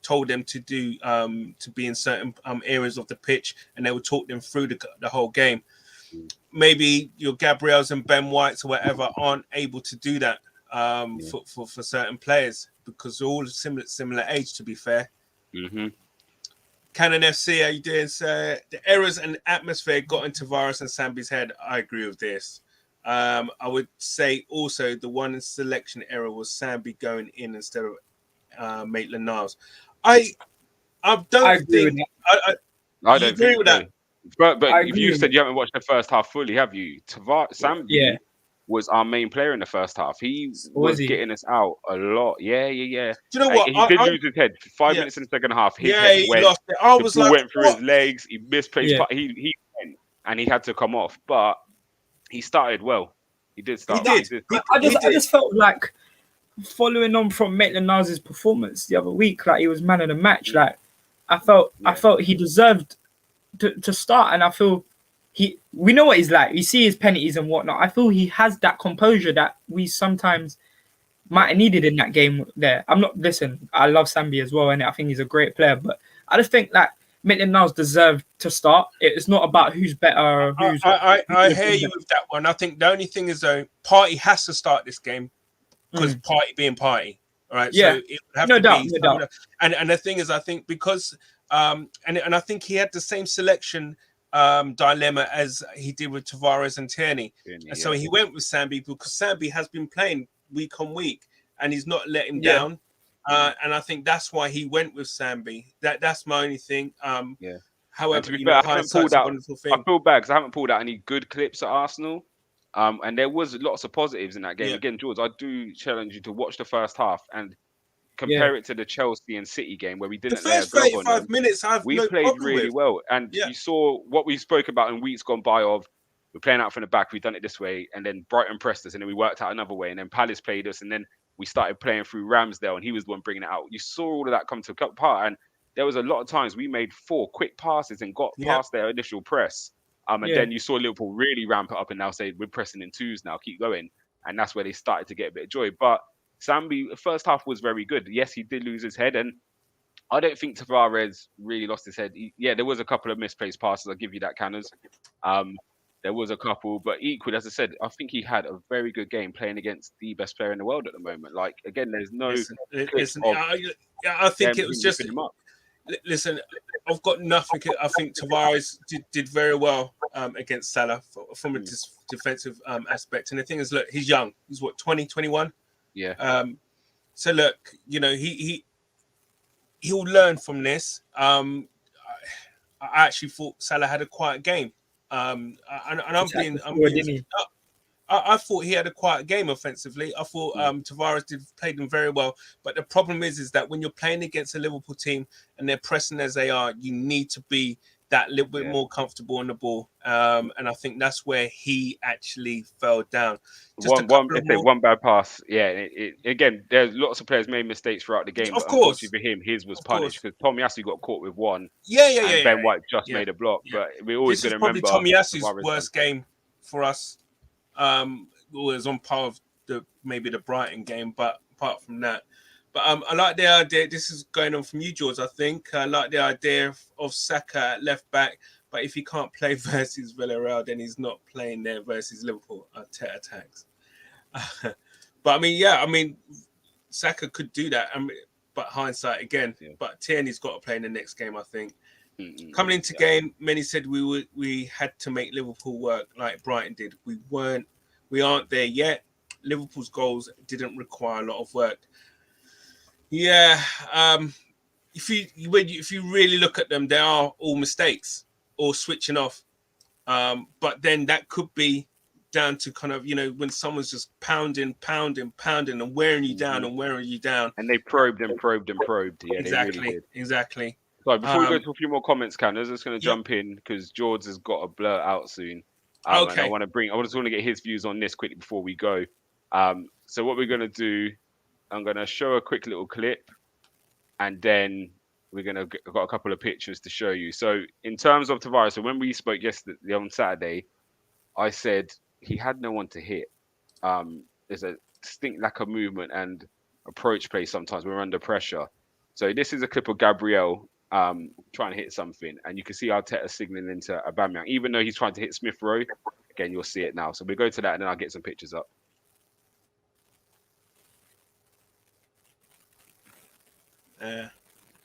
told them to do to be in certain areas of the pitch, and they would talk them through the whole game. Maybe your Gabriels and Ben Whites or whatever aren't able to do that for certain players because they're all similar age, to be fair. Cannon FC, how you doing, sir? The errors and atmosphere got into Tavares and Sambi's head. I agree with this. I would say also the one selection error was Sambi going in instead of Maitland-Niles. I don't agree with that. But if you said you haven't watched the first half fully, have you? Sambi was our main player in the first half. He was getting us out a lot. Yeah. Do you know what? He did lose his head. 5 minutes in the second half. His head he lost it. I was like, went through his legs. He misplaced. He went and he had to come off. But he started well. He did He start. did. I He did. just felt like following on from Maitland-Niles' performance the other week, like he was man of the match. Like I felt he deserved to start, and I feel we know what he's like. You see his penalties and whatnot. I feel he has that composure that we sometimes might have needed in that game there. I love Sambi as well, and I think he's a great player, but I just think that Maitland-Niles deserved to start. It's not about who's better. I hear you with that one. I think the only thing is though, Party has to start this game because Party being Party. All right. Yeah. So it would have No to doubt, be no doubt. And the thing is, I think because and I think he had the same selection dilemma as he did with Tavares and Tierney. So he went with Sambi because Sambi has been playing week on week and he's not let him down. And I think that's why he went with Sambi. That's my only thing. However, to be fair, I feel bad because I haven't pulled out any good clips at Arsenal. And there was lots of positives in that game. Again, George, I do challenge you to watch the first half and compare it to the Chelsea and City game where we didn't the first 35 minutes. We played really well, and you saw what we spoke about in weeks gone by. Of we're playing out from the back, we've done it this way, and then Brighton pressed us, and then we worked out another way, and then Palace played us, and then we started playing through Ramsdale, and he was the one bringing it out. You saw all of that come to part, and there was a lot of times we made 4 quick passes and got past their initial press. And then you saw Liverpool really ramp it up and now say, we're pressing in 2s now, keep going. And that's where they started to get a bit of joy. But Sambi, the first half was very good. Yes, he did lose his head. And I don't think Tavares really lost his head. There was a couple of misplaced passes. I'll give you that, Canners. There was a couple. But equally, as I said, I think he had a very good game playing against the best player in the world at the moment. Like, again, there's no... I think it was just... Listen, I've got nothing. I think Tavares did very well against Salah from a defensive aspect. And the thing is, look, he's young. He's what, 20, 21? Yeah. So look, you know, he'll learn from this. I actually thought Salah had a quiet game. I thought he had a quiet game offensively. I thought Tavares played him very well. But the problem is that when you're playing against a Liverpool team and they're pressing as they are, you need to be that little bit more comfortable on the ball. And I think that's where he actually fell down. One bad pass. Yeah. Again, there's lots of players made mistakes throughout the game. Of course. For him, his was punished because Tomiyasu got caught with one. And Ben White just made a block. But we're always going to remember. This is probably Tomiyasu's worst game for us. Was on par of maybe the Brighton game, but apart from that, I like the idea. This is going on from you, George. I think I like the idea of Saka at left back, but if he can't play versus Villarreal, then he's not playing there versus Liverpool. Arteta attacks. But I mean, Saka could do that. But hindsight again. Yeah. But Tierney's got to play in the next game, I think. Coming into game, many said we had to make Liverpool work like Brighton did. We aren't there yet. Liverpool's goals didn't require a lot of work. Yeah, if you really look at them, they are all mistakes or switching off. But then that could be down to kind of, you know, when someone's just pounding and wearing you down. And they probed. Yeah, exactly. So before we go to a few more comments, Cam, I'm just going to jump in because George has got a blur out soon. Okay. And I just want to get his views on this quickly before we go. So what we're going to do, I'm going to show a quick little clip, and then we're going to got a couple of pictures to show you. So in terms of Tavares, so when we spoke yesterday on Saturday, I said he had no one to hit. There's a distinct lack of movement and approach play sometimes when we're under pressure. So this is a clip of Gabriel trying to hit something, and you can see Arteta signaling into Aubameyang, even though he's trying to hit Smith Rowe. Again, you'll see it now. So we'll go to that, and then I'll get some pictures up.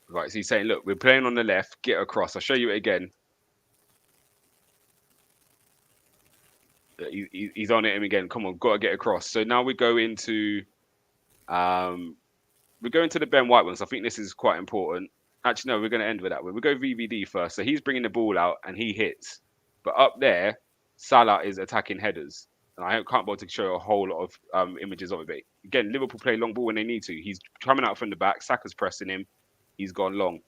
Right, so he's saying, look, we're playing on the left, get across. I'll show you it again. He's on it again. Come on, got to get across. So now we go into the Ben White ones. I think this is quite important. Actually, no, we're going to end with that one. We'll go VVD first. So he's bringing the ball out and he hits. But up there, Salah is attacking headers. And I can't bother to show a whole lot of images of it. But again, Liverpool play long ball when they need to. He's coming out from the back. Saka's pressing him. He's gone long.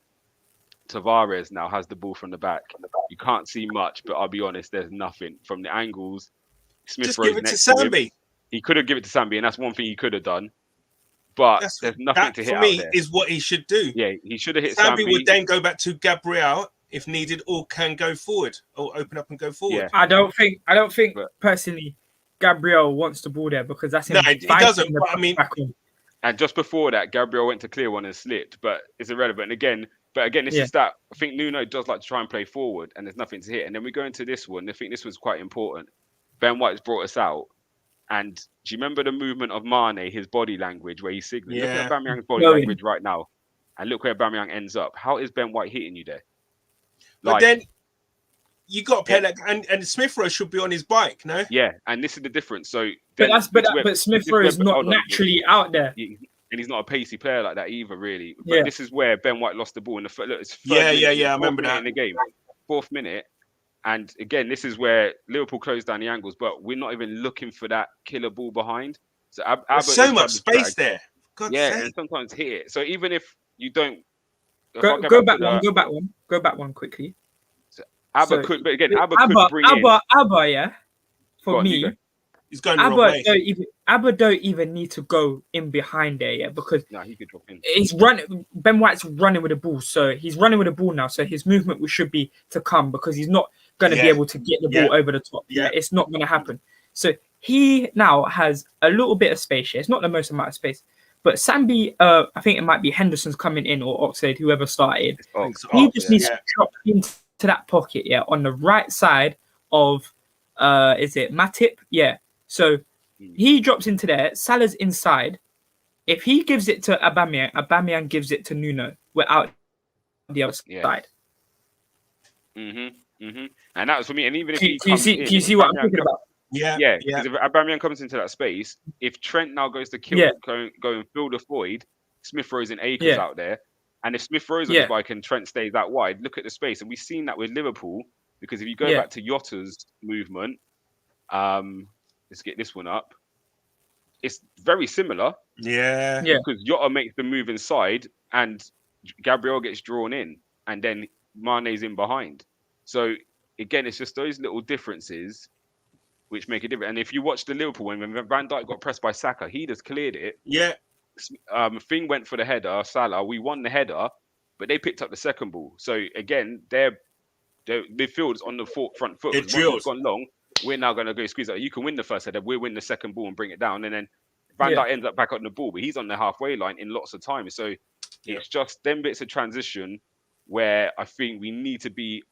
Tavares now has the ball from the back. You can't see much, but I'll be honest, there's nothing. From the angles, Smith Just Rowe's give it to next to him. Sambi. He could have given it to Sambi, and that's one thing he could have done. But there's nothing That to hit for out me there. is what he should do. Yeah, he should have hit Sambi would Sambi. then go back to Gabriel if needed, or can go forward or open up and go forward. Yeah. I don't think But- personally Gabriel wants the ball there because that's him. No, he doesn't. But I mean, And just before that, Gabriel went to clear one and slipped, but it's irrelevant. But again, this Yeah. is that. I think Nuno does like to try and play forward, and there's nothing to hit. And then we go into this one. I think this was quite important. Ben White's brought us out. And do you remember the movement of Mane, his body language, where he's signaling? Look at Aubameyang's body language right now. And look where Aubameyang ends up. How is Ben White hitting you there? But then you got to play that. And Smith Rowe should be on his bike, no? Yeah, and this is the difference. So, but Smith Rowe is not naturally out there. And he's not a pacey player like that either, really. But this is where Ben White lost the ball in the foot. Look, it's I remember that in the game, 4th minute. And again, this is where Liverpool closed down the angles, but we're not even looking for that killer ball behind. So there's so much space there. God's sake. And sometimes hit it. So even if you don't go back one quickly. So Abba could, but again, Abba could bring in. Abba, yeah. For me, he's going the wrong way. Abba don't even need to go in behind there, yeah, because he could drop in. He's running. Ben White's running with the ball, so he's running with the ball now. So his movement should be to come because he's not going to be able to get the ball over the top. Yeah, it's not going to happen. So he now has a little bit of space here. It's not the most amount of space, but Sambi, I think it might be Henderson's coming in or Oxlade, whoever started. He just needs to drop into that pocket, on the right side of, is it Matip? Yeah. So he drops into there. Salah's inside. If he gives it to Aubameyang gives it to Nuno without the other side. And that was for me. And even if do you see what I'm thinking about? Yeah. Because if Aubameyang comes into that space, if Trent now goes to go and fill the void, Smith Rowe's and Akers out there. And if Smith Rowe's on the bike and Trent stays that wide, look at the space. And we've seen that with Liverpool. Because if you go back to Yotta's movement, let's get this one up. It's very similar. Yeah. Because Yotta makes the move inside and Gabriel gets drawn in and then Mane's in behind. So again, it's just those little differences which make it different. And if you watch the Liverpool when Van Dijk got pressed by Saka, he just cleared it. Yeah. Thing went for the header, Salah. We won the header, but they picked up the second ball. So again, their midfield's on the front foot. Once it's gone long, we're now going to go squeeze out. You can win the first header, we'll win the second ball and bring it down. And then Van Dijk ends up back on the ball, but he's on the halfway line in lots of times. So it's just them bits of transition where I think we need to be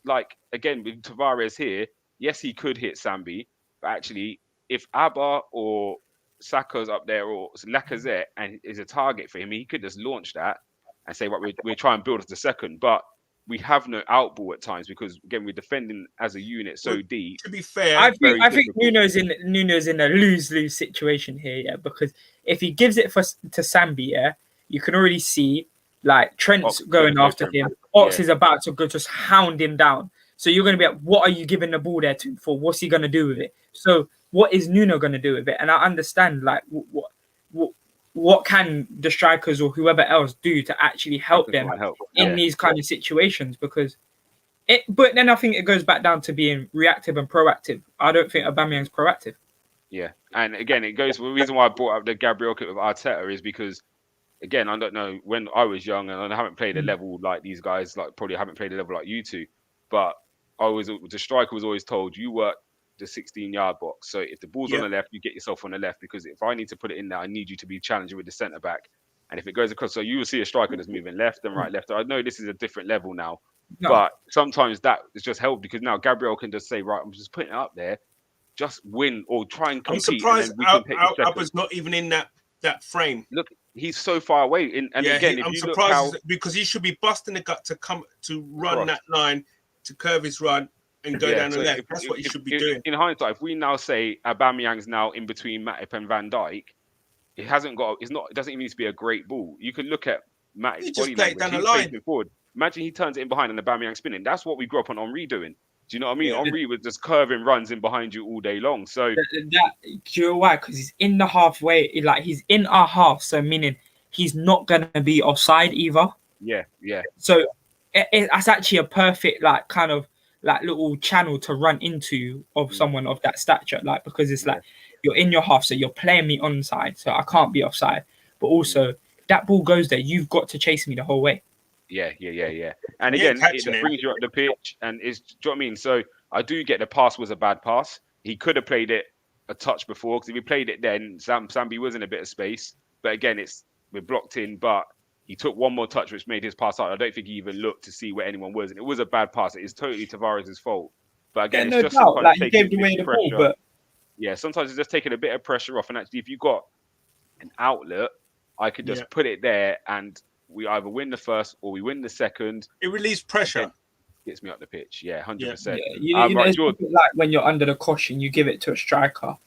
like, again, with Tavares here, yes, he could hit Sambi, but actually, if Abba or Saka's up there or Lacazette and is a target for him, he could just launch that and say, right, we're trying to build us a second. But we have no outball at times because, again, we're defending as a unit so deep. To be fair, I think Nuno's in a lose-lose situation here, because if he gives it to Sambi, you can already see like Trent's going after him. Ox is about to go just hound him down. So you're going to be like, what are you giving the ball there to for? What's he going to do with it? So what is Nuno going to do with it? And I understand like what can the strikers or whoever else do to actually help them in these kind of situations, because but then I think it goes back down to being reactive and proactive. I don't think Aubameyang's proactive. Yeah. And again, it goes, the reason why I brought up the Gabriel kit with Arteta is because, again, I don't know, when I was young and I haven't played a level like these guys, like probably haven't played a level like you two, but the striker was always told, you work the 16-yard box. So if the ball's on the left, you get yourself on the left, because if I need to put it in there, I need you to be challenging with the centre back. And if it goes across, so you will see a striker that's moving left and right, left. I know this is a different level now, but sometimes that is just helped because now Gabriel can just say, right, I'm just putting it up there, just win or try and compete. I'm surprised Alba's not even in that frame. Look, he's so far away. I'm surprised because he should be busting the gut to come to run that line, to curve his run and go down the left. That's what he should be doing. In hindsight, if we now say Aubameyang's now in between Matip and Van Dijk, it doesn't even need to be a great ball. You can look at Matip's body language. Down the line. Forward. Imagine he turns it in behind and Aubameyang spinning. That's what we grew up on Henry doing. Do you know what I mean? Henry was just curving runs in behind you all day long. So do you know why? Because he's in the halfway, like he's in our half. So meaning he's not gonna be offside either. Yeah. So it's actually a perfect like kind of like little channel to run into of Mm. someone of that stature, like because it's Yeah. like you're in your half, so you're playing me onside, so I can't be offside. But also that ball goes there, you've got to chase me the whole way. Yeah. And You ain't again, catching it him. brings you up the pitch, and do you know what I mean? So I do get the pass was a bad pass. He could have played it a touch before, because if he played it then, Sambi was in a bit of space. But again, we're blocked in, but he took one more touch, which made his pass out. I don't think he even looked to see where anyone was, and it was a bad pass. It is totally Tavares' fault. But again, Yeah, it's no just doubt. sometimes Like he taking gave a away bit the of ball, pressure. but Yeah, sometimes it's just taking a bit of pressure off. And actually, if you've got an outlet, I could just put it there, and we either win the first or we win the second. It relieves pressure. Again, gets me up the pitch. Yeah, 100%. yeah, you know, Right, it's a George, bit like when you're under the cushion, you give it to a striker,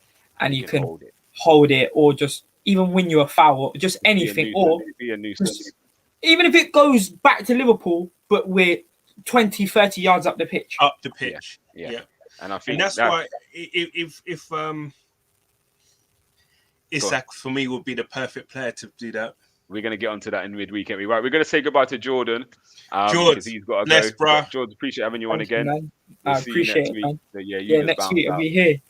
and he you can hold it. hold it, or just even win you a foul, just Be a anything, nuisance. or Be a nuisance. just, even if it goes back to Liverpool, but we're 20, 30 yards up the pitch. Up the pitch. Yeah. And I think And that's why if Isak for me would be the perfect player to do that. we're going to get onto that in midweek. Right, we're going to say goodbye to Jordan. George, because he's got to bless, go. bruh. George, appreciate having you on Thank you, again. man. We'll I see you appreciate next it, week. man. So, you Yeah, just next bounce week I'll out. be here.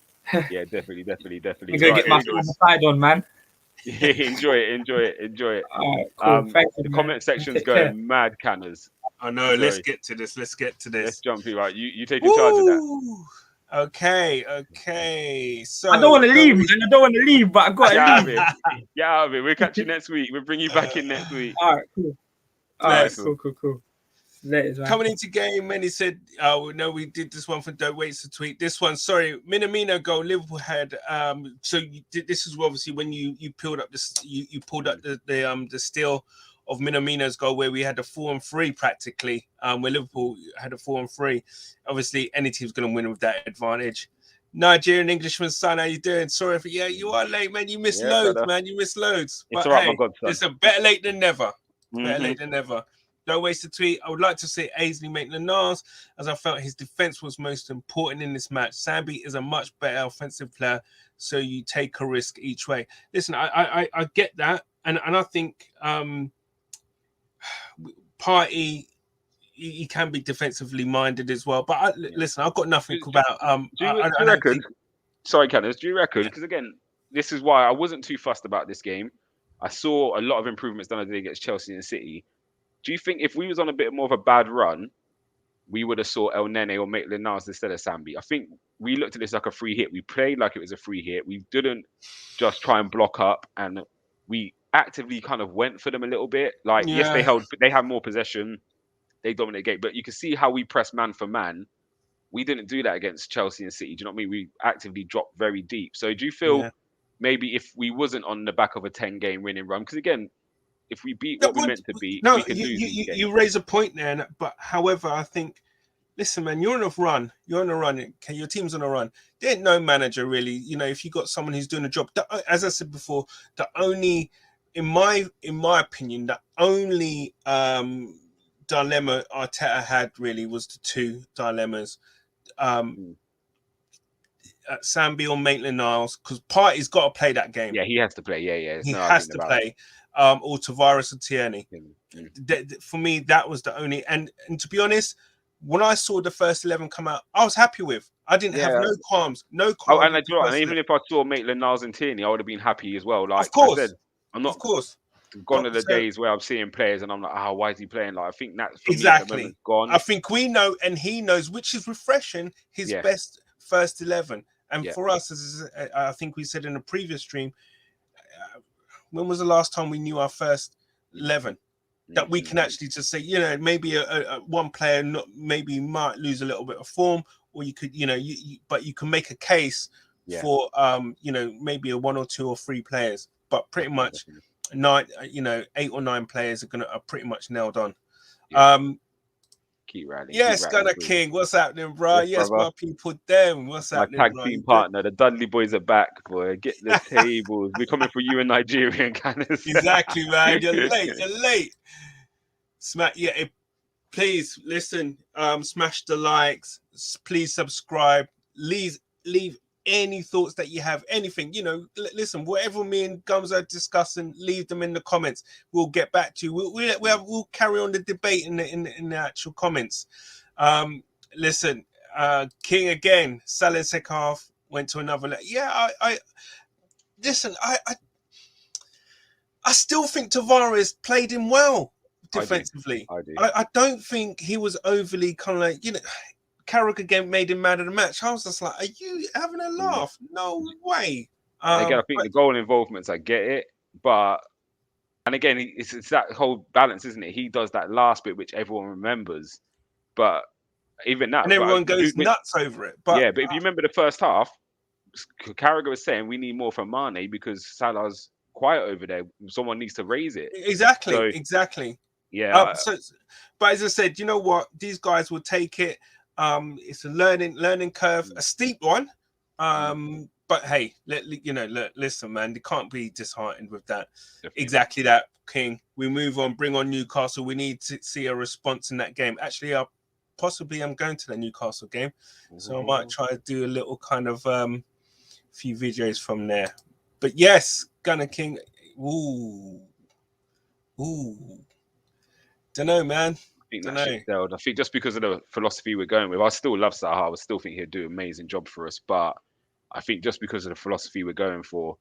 Yeah, definitely. I'm gonna get my side on, man. Yeah, enjoy it. All right, cool. Thank you, The man. comment section's Take care. going mad, Canners. I know. Let's Sorry. get to this. Let's jump in. Right, you take in charge of that. Woo! Okay. So I don't want to leave, man. I don't want to leave, but I got Get to out of leave. it. Get out of it. We'll catch you next week. We'll bring you back in next week. All right, cool. All Bless. right, cool. Later, man. Coming into game, and he said, "Oh no, we did this one for Don't Wait to tweet. This one, sorry, Minamino goal. Liverpool had So you did, this is obviously when you pulled up this, you pulled up the steal of Minamino's goal, where we had a 4-3 practically. Where Liverpool had a 4-3. Obviously, any team's going to win with that advantage. Nigerian Englishman son, how you doing? Sorry for you are late, man. You missed loads, brother. man. You missed loads. It's But all right, hey, my godson. it's a better late than never. Better Mhm. late than never. No waste to tweet. I would like to see Ainsley Maitland-Niles, as I felt his defense was most important in this match. Sambi is a much better offensive player, so you take a risk each way. Listen, I get that, and I think Partey, he can be defensively minded as well. But listen, I've got nothing about Do you reckon? Sorry, Canners. Do you reckon? Because again, this is why I wasn't too fussed about this game. I saw a lot of improvements done against Chelsea and City. Do you think if we was on a bit more of a bad run, we would have saw El Nene or Maitland-Niles instead of Sambi? I think we looked at this like a free hit. We played like it was a free hit. We didn't just try and block up, and we actively kind of went for them a little bit. Like, yes, they had more possession, they dominated the game, but you can see how we press man for man. We didn't do that against Chelsea and City. Do you know what I mean? We actively dropped very deep. So do you feel maybe if we wasn't on the back of a 10-game winning run, because again, if we beat what we meant to beat, we could lose these games. You raise a point there, but however, I think, listen, man, you're on a run. You're on a run. Okay, your team's on a run. There ain't no manager really. You know, if you got someone who's doing a job, as I said before, the only, in my opinion, the only dilemma Arteta had really was the two dilemmas. Sambi or Maitland-Niles, because Partey's got to play that game. Yeah, he has to play. Yeah. He has to play. Or Tavares or Tierney. For me, that was the only. And to be honest, when I saw the first 11 come out, I was happy with. I didn't have no qualms. No qualms. And even if I saw Maitland-Niles and Tierney, I would have been happy as well. Like, of course. I said, I'm not. Of course. Gone are the days where I'm seeing players and I'm like, why is he playing? Like, I think that's exactly gone. I think we know, and he knows, which is refreshing, his best first 11. And for us, as I think we said in a previous stream, when was the last time we knew our first 11? That we can actually just say, you know, maybe a one player maybe might lose a little bit of form, or you could, you know, but you can make a case for, you know, maybe a 1 or 2 or 3 players, but pretty much 8 or 9 players are pretty much nailed on. Keep rallying. Yes, Gunner King, what's happening, bro? Yes, my people, them. What's happening? My tag team partner, the Dudley boys are back, boy. Get the tables. We're coming for you in Nigerian Canners. Exactly, man. You're late. Please listen. Smash the likes. Please subscribe. Leave any thoughts that you have. Anything, you know. Listen, whatever me and Gumsa are discussing, leave them in the comments. We'll get back to you. We'll carry on the debate in the actual comments. Listen, King again. Salah second half went to another level. Yeah, I listen. I still think Tavares played him well defensively. I do. I don't think he was overly kind of like, Carrick again made him man of the match. I was just like, are you having a laugh? No way. Again, I think the goal involvements, I get it, but and again, it's that whole balance, isn't it? He does that last bit which everyone remembers, but even that, and everyone goes nuts over it. But if you remember the first half, Carragher was saying we need more from Mane because Salah's quiet over there. Someone needs to raise it. Exactly. Yeah. But as I said, you know what? These guys will take it. It's a learning curve, a steep one. But hey, listen, man, they can't be disheartened with that. Definitely. Exactly that, King. We move on, bring on Newcastle. We need to see a response in that game. Actually, I'm going to the Newcastle game, so I might try to do a little kind of few videos from there. But yes, Gunner King. Ooh. Don't know, man. I think just because of the philosophy we're going with, I still love Zaha. I still think he'd do an amazing job for us. But I think just because of the philosophy we're going for,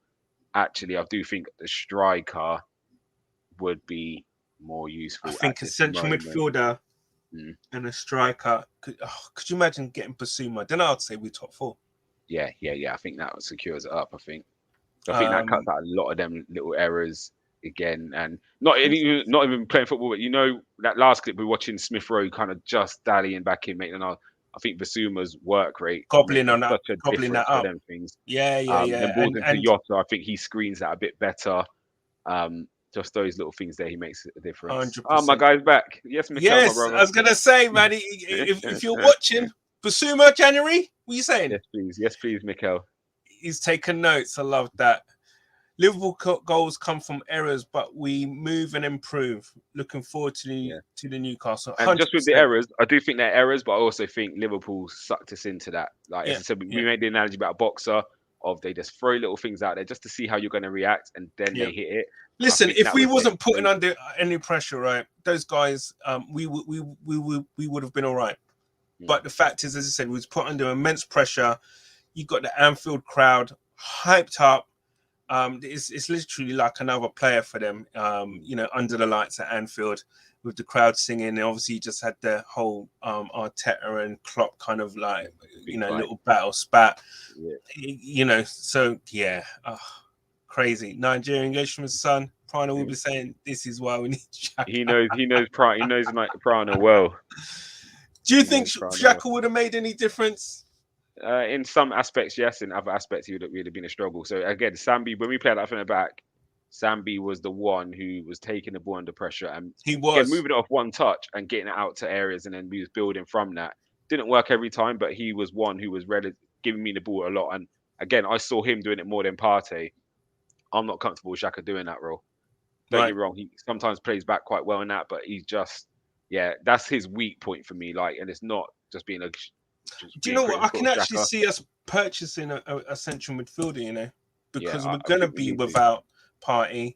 actually, I do think the striker would be more useful. I think a central midfielder and a striker. Could you imagine getting Basuma? Then I'd say we're top 4. Yeah. I think that secures it up. I think that cuts out a lot of them little errors again, and not even playing football. But that last clip we're watching, Smith Rowe kind of just dallying back in, making I think Basuma's work rate gobbling that up. Them things. Yeah. And balls into Jota, I think he screens that a bit better. Just those little things there, he makes a difference. 100%. Oh, my guy's back. Yes, Mikel, yes, my brother. I was gonna say, man, if you're watching Basuma January, what are you saying? Yes, please, Mikel. He's taken notes. I love that. Liverpool goals come from errors, but we move and improve. Looking forward to the Newcastle. 100%. And just with the errors, I do think they're errors, but I also think Liverpool sucked us into that. As I said, we made the analogy about a boxer of they just throw little things out there just to see how you're going to react, and then they hit it. Listen, if we wasn't putting under any pressure, right, those guys, we would have been all right. But the fact is, as I said, we was put under immense pressure. You got the Anfield crowd hyped up. It's literally like another player for them, under the lights at Anfield with the crowd singing. And obviously, you just had the whole Arteta and Klopp kind of like, little battle spat. Crazy. Nigerian Englishman's son, Prana will be saying, this is why we need Xhaka. He knows Prana well. Do you think Xhaka would have made any difference? In some aspects, yes. In other aspects, he would have been a struggle. So again, Sambi, when we played that from the back, Sambi was the one who was taking the ball under pressure and moving it off one touch and getting it out to areas, and then we was building from that. Didn't work every time, but he was one who was giving me the ball a lot. And again, I saw him doing it more than Partey. I'm not comfortable with Xhaka doing that role. Don't get me wrong. He sometimes plays back quite well in that, but he's just, that's his weak point for me. And it's not just being a. Do you know what? I can actually see us purchasing a central midfielder, because we're going to be without Partey.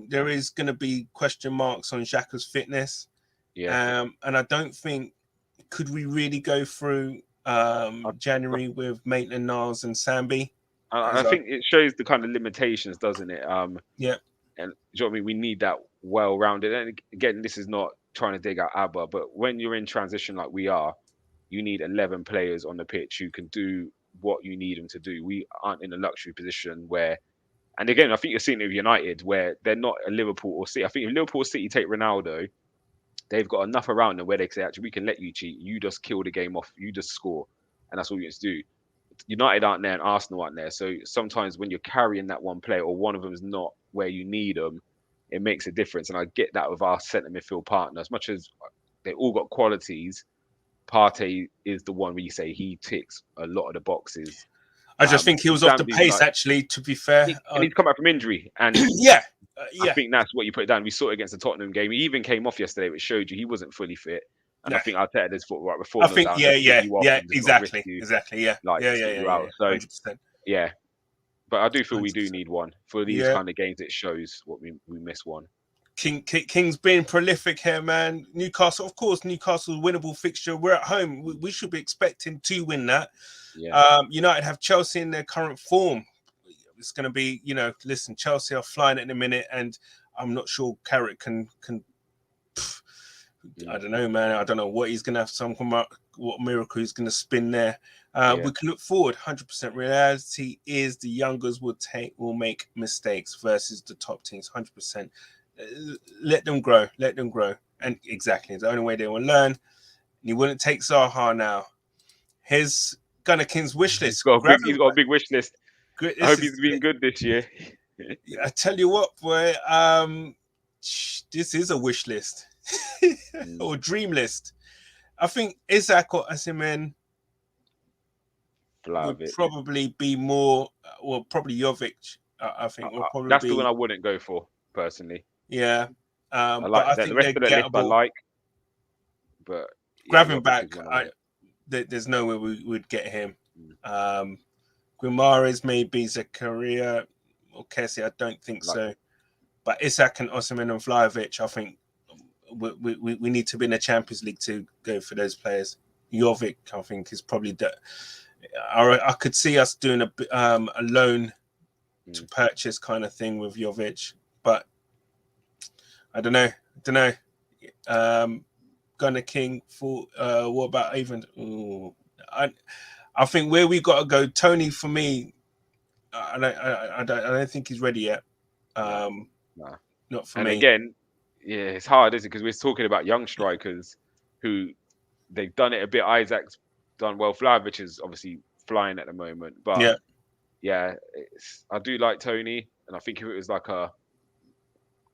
There is going to be question marks on Xhaka's fitness. And I don't think, could we really go through January with Maitland-Niles and Sambi? I think it shows the kind of limitations, doesn't it? And do you know what I mean? We need that well-rounded. And again, this is not trying to dig out ABBA, but when you're in transition like we are, you need 11 players on the pitch who can do what you need them to do. We aren't in a luxury position where, and again, I think you're seeing it with United, where they're not a Liverpool or City. I think if Liverpool or City take Ronaldo, they've got enough around them where they can say, actually, we can let you cheat. You just kill the game off. You just score. And that's all you have to do. United aren't there and Arsenal aren't there. So sometimes when you're carrying that one player or one of them is not where you need them, it makes a difference. And I get that with our centre midfield partner. As much as they all got qualities, Partey is the one where you say he ticks a lot of the boxes. I just think he was off the pace, actually, to be fair. And he's come back from injury. And I think that's what you put down. We saw it against the Tottenham game. He even came off yesterday, which showed you he wasn't fully fit. And I think Arteta did foot right before. I think, exactly. So, 100%. Yeah. But I do feel 100%. We do need one. For these kind of games, it shows what we miss one. King's being prolific here, man. Newcastle, of course, Newcastle's winnable fixture. We're at home. We should be expecting to win that. Yeah. United have Chelsea in their current form. It's going to be, listen, Chelsea are flying in a minute, and I'm not sure Carrick can. I don't know, man. I don't know what he's going to have. What miracle he's going to spin there. We can look forward. 100%. Reality is the youngers will make mistakes versus the top teams. 100%. Let them grow. And exactly, the only way they will learn. You wouldn't take Zaha now. His Gunner King's wish list. He's got a big wish list. I hope he's been good this year. I tell you what, boy. This is a wish list or dream list. I think Isaac or Osimhen would probably be more. Well, probably Jovic. I think will probably that's the one I wouldn't go for personally. Yeah, I like that. The rest of the list I like, but Gravenberch, there's no way we would get him. Guimaraes, maybe Zakaria or Kessie, I don't think so. But Isak and Osimhen and Vlahovic, I think we need to be in the Champions League to go for those players. Jovic, I think, is probably I could see us doing a loan to purchase kind of thing with Jovic, but I don't know. Gunner King for what about even? I think where we got to go, Tony. For me, I don't think he's ready yet. Not for me. And again, it's hard, isn't it? Because we're talking about young strikers who they've done it a bit. Isaac's done well. Vlahovic is obviously flying at the moment, but I do like Tony, and I think if it was like a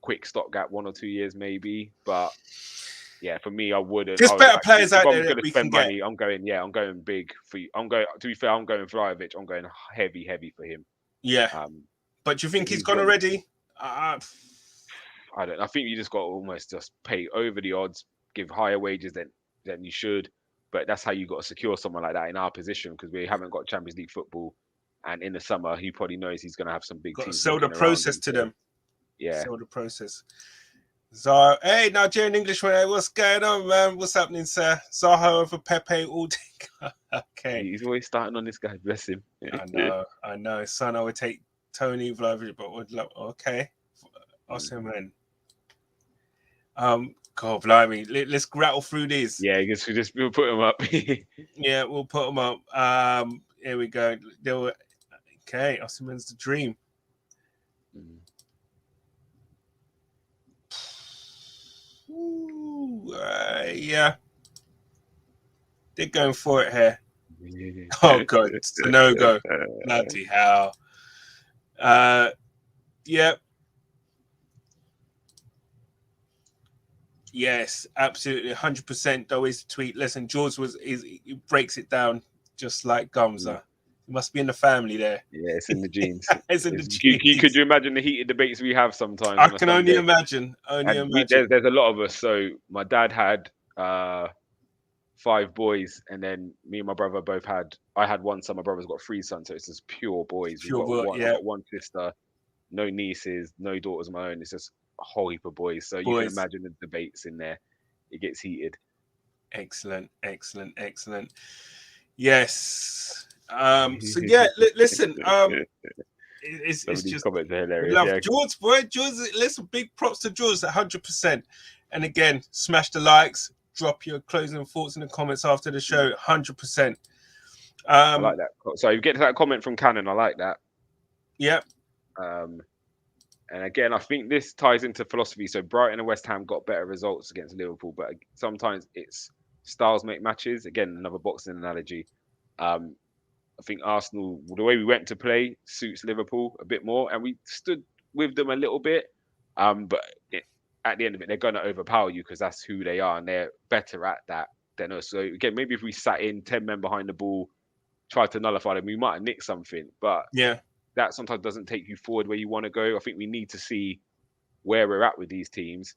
quick stopgap, 1 or 2 years maybe, but yeah, for me, I wouldn't. There's better players out there that we can money, get. I'm going big for you. To be fair, I'm going Vlahovic. I'm going heavy for him. Yeah. But do you think he's gone already? I don't. I think you just got to almost just pay over the odds, give higher wages than you should. But that's how you got to secure someone like that in our position, because we haven't got Champions League football, and in the summer he probably knows he's going to have some big teams. Sell the process to them. Yeah. Sell the process. Zaha, hey, Nigerian English, what's going on, man? What's happening, sir? Zaha over Pepe all day. Okay. He's always starting on this guy, bless him. I know. Son, I would take Tony Vlahovic, but would love. Okay. Osimhen. God, blimey. Let's rattle through these. Yeah, we'll put them up. Yeah, we'll put them up. Here we go. Okay, Osimhen's the dream. Ooh, yeah. They're going for it here. Oh, God. It's a no-go. Bloody hell. Yep. Yes, absolutely. 100%. Always tweet. Listen, George he breaks it down just like Gumsa. It must be in the family there. Yeah, it's in the genes. It's in the genes. Could you imagine the heated debates we have sometimes? I can only imagine. There's a lot of us. So my dad had 5 boys, and then me and my brother both had. I had one son. My brother's got 3 sons, so it's just pure boys. I've got one sister, no nieces, no daughters of my own. It's just a whole heap of boys. So you can imagine the debates in there. It gets heated. Excellent. Yes. So yeah, listen. It's just comments are hilarious. We love George, boy. George, listen, big props to George, 100%. And again, smash the likes. Drop your closing thoughts in the comments after the show. 100%. I like that. So you get to that comment from Cannon. I like that. Yep. And again, I think this ties into philosophy. So Brighton and West Ham got better results against Liverpool, but sometimes it's styles make matches. Again, another boxing analogy. I think Arsenal, the way we went to play, suits Liverpool a bit more, and we stood with them a little bit. But at the end of it, they're going to overpower you because that's who they are, and they're better at that than us. So again, maybe if we sat in 10 men behind the ball, tried to nullify them, we might have nicked something. But that sometimes doesn't take you forward where you want to go. I think we need to see where we're at with these teams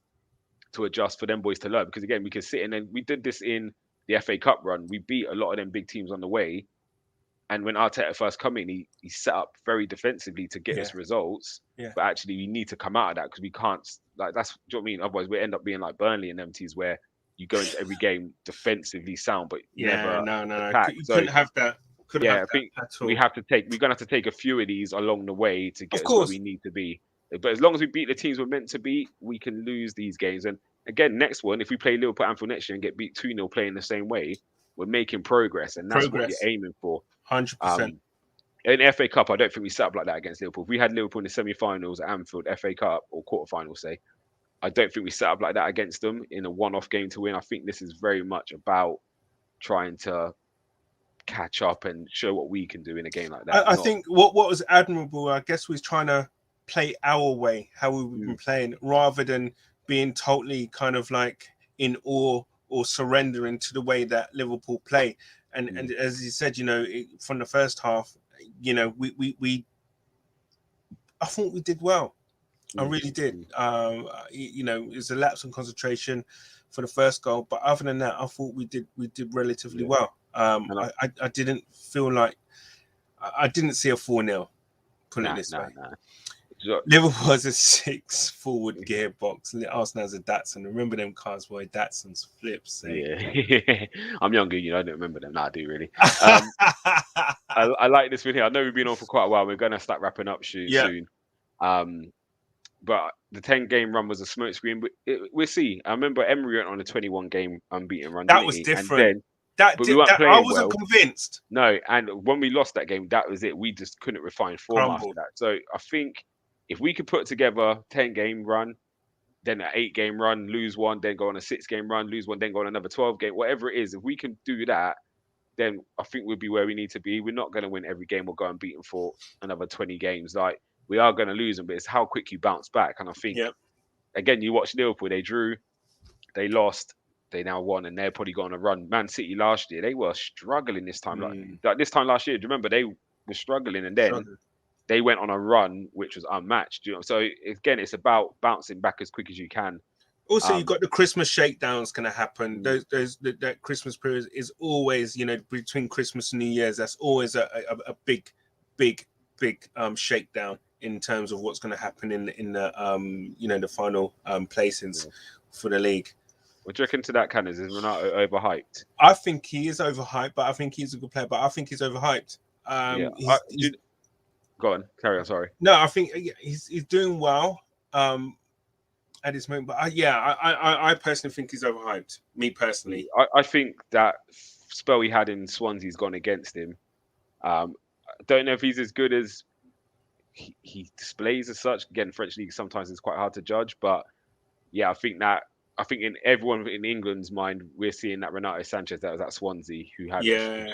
to adjust for them boys to learn. Because again, we can sit in, and we did this in the FA Cup run. We beat a lot of them big teams on the way, And when Arteta first come in, he set up very defensively to get Yeah. us results. Yeah. But actually, we need to come out of that because we can't. Like that's, do you know what I mean? Otherwise, we end up being like Burnley and them teams where you go into every game defensively sound, but never no. attack. You So couldn't have that. Couldn't yeah, have I think that at all. we're gonna have to take a few of these along the way to get Of us where course. we need to be. But as long as we beat the teams we're meant to beat, we can lose these games. And again, next one, if we play Liverpool Anfield next year and get beat 2-0 playing the same way, we're making progress, and that's what you're aiming for. 100%. In the FA Cup, I don't think we set up like that against Liverpool. If we had Liverpool in the semi-finals at Anfield, FA Cup or quarterfinals, say, I don't think we set up like that against them in a one-off game to win. I think this is very much about trying to catch up and show what we can do in a game like that. I think what was admirable, I guess, was trying to play our way, how we've been playing, rather than being totally kind of like in awe or surrendering to the way that Liverpool play. And as you said, you know, from the first half, you know, we I thought we did well. I really did. You know, it was a lapse in concentration for the first goal, but other than that, I thought we did relatively well. I didn't feel like I didn't see a 4-0. Put it this way. Liverpool has a 6 forward gearbox. Arsenal has a Datsun. Remember them cars, boy? Datsuns, flips. Yeah, I'm younger, you know. I don't remember them. Nah, I do really. I like this one here. I know we've been on for quite a while. We're gonna start wrapping up soon. But the 10-game run was a smokescreen. We'll see. I remember Emery went on a 21-game unbeaten run. That was different. We weren't playing I wasn't convinced. No, and when we lost that game, that was it. We just couldn't refine form after that. So I think if we could put together 10-game run, then an 8-game run, lose one, then go on a 6-game run, lose one, then go on another 12-game, whatever it is, if we can do that, then I think we'll be where we need to be. We're not going to win every game or go and beat them for another 20 games. Like, we are going to lose them, but it's how quick you bounce back. And I think, again, you watch Liverpool, they drew, they lost, they now won, and they're probably going to run. Man City last year, they were struggling this time. Like this time last year, do you remember? They were struggling, and then they went on a run which was unmatched. You know, so again, it's about bouncing back as quick as you can. Also, you've got the Christmas shakedowns going to happen. That Christmas period is always, you know, between Christmas and New Year's. That's always a big shakedown in terms of what's going to happen in the you know, the final placings for the league. What do you reckon to that, Canners? Is Renato overhyped? I think he is overhyped, but I think he's a good player. But I think he's overhyped. Go on, carry on. Sorry. No, I think he's doing well at this moment. But I personally think he's overhyped. Me personally, I think that spell he had in Swansea's gone against him. I don't know if he's as good as he displays as such. Again, French league sometimes is quite hard to judge, but yeah, I think in everyone in England's mind, we're seeing that Renato Sanchez that was at Swansea who had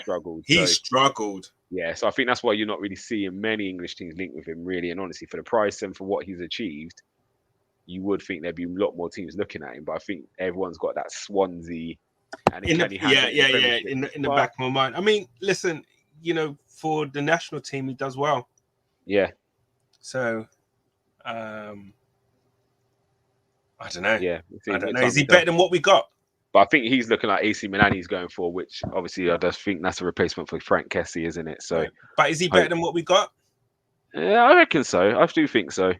struggled. He struggled. Yeah, so I think that's why you're not really seeing many English teams linked with him, really. And honestly, for the price and for what he's achieved, you would think there'd be a lot more teams looking at him. But I think everyone's got that Swansea and in the back of my mind. I mean, listen, you know, for the national team, he does well. Yeah. So, I don't know. Yeah, I don't know. Is he better than what we got? But I think he's looking like AC Milan he's going for, which obviously I just think that's a replacement for Frank Kessie, isn't it? So, but is he better than what we got? Yeah, I reckon so. I do think so.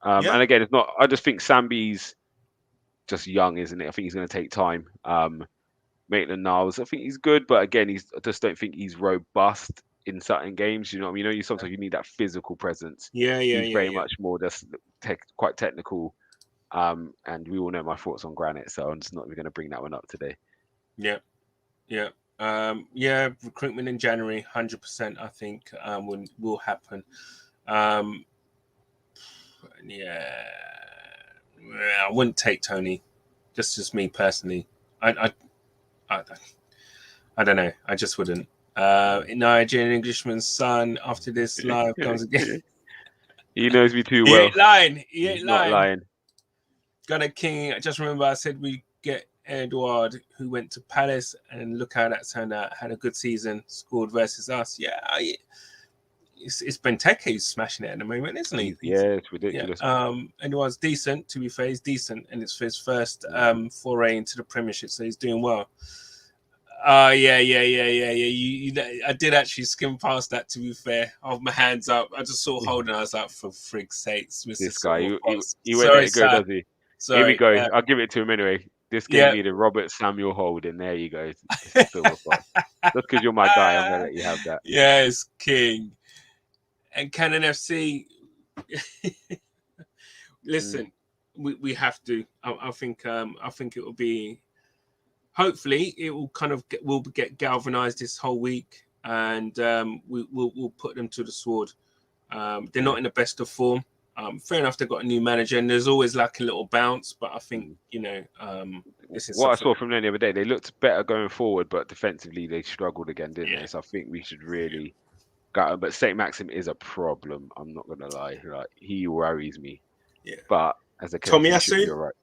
And again, it's not. I just think Sambi's just young, isn't it? I think he's going to take time. Maitland-Niles, I think he's good, but again, I just don't think he's robust in certain games. You know what I mean? You know, sometimes you need that physical presence. He's very much more just quite technical. And we all know my thoughts on Granit, so I'm just not even going to bring that one up today. Recruitment in January, 100%. I think will happen. I wouldn't take Tony. Just me personally. I don't know. I just wouldn't. Nigerian Englishman's son. After this live comes again. He knows me too well. He ain't lying. Got a king. I just remember I said we get Edouard, who went to Palace, and look how that turned out. Had a good season, scored versus us. Yeah, it's Benteke who's smashing it at the moment, isn't he? Yeah, it's ridiculous. Edouard's decent. To be fair, he's decent, and it's for his first foray into the Premiership, so he's doing well. Oh yeah. I did actually skim past that. To be fair, of my hands up, I just saw Holden. I was like, for frig's sakes, Mister This guy, Silver he Fox. he won't let Sorry, it go, sir. does he? Here we Sorry. go. I'll give it to him anyway. This game Yeah. needed Robert Samuel Holden. There you go, Silver Fox. Just because you're my guy, I'm gonna let you have that. Yes, King. And Cannon FC. Listen, we have to. I think it will be. Hopefully, it will kind of will get galvanized this whole week, and we'll put them to the sword. They're not in the best of form. Fair enough, they've got a new manager, and there's always like a little bounce. But I think this is What I something. saw from them the other day. They looked better going forward, but defensively they struggled again, didn't Yeah. they? So I think we should really. But Saint Maxim is a problem. I'm not gonna lie. Like he worries me. Yeah. But as a captain, he should be Tomiyasu, all right.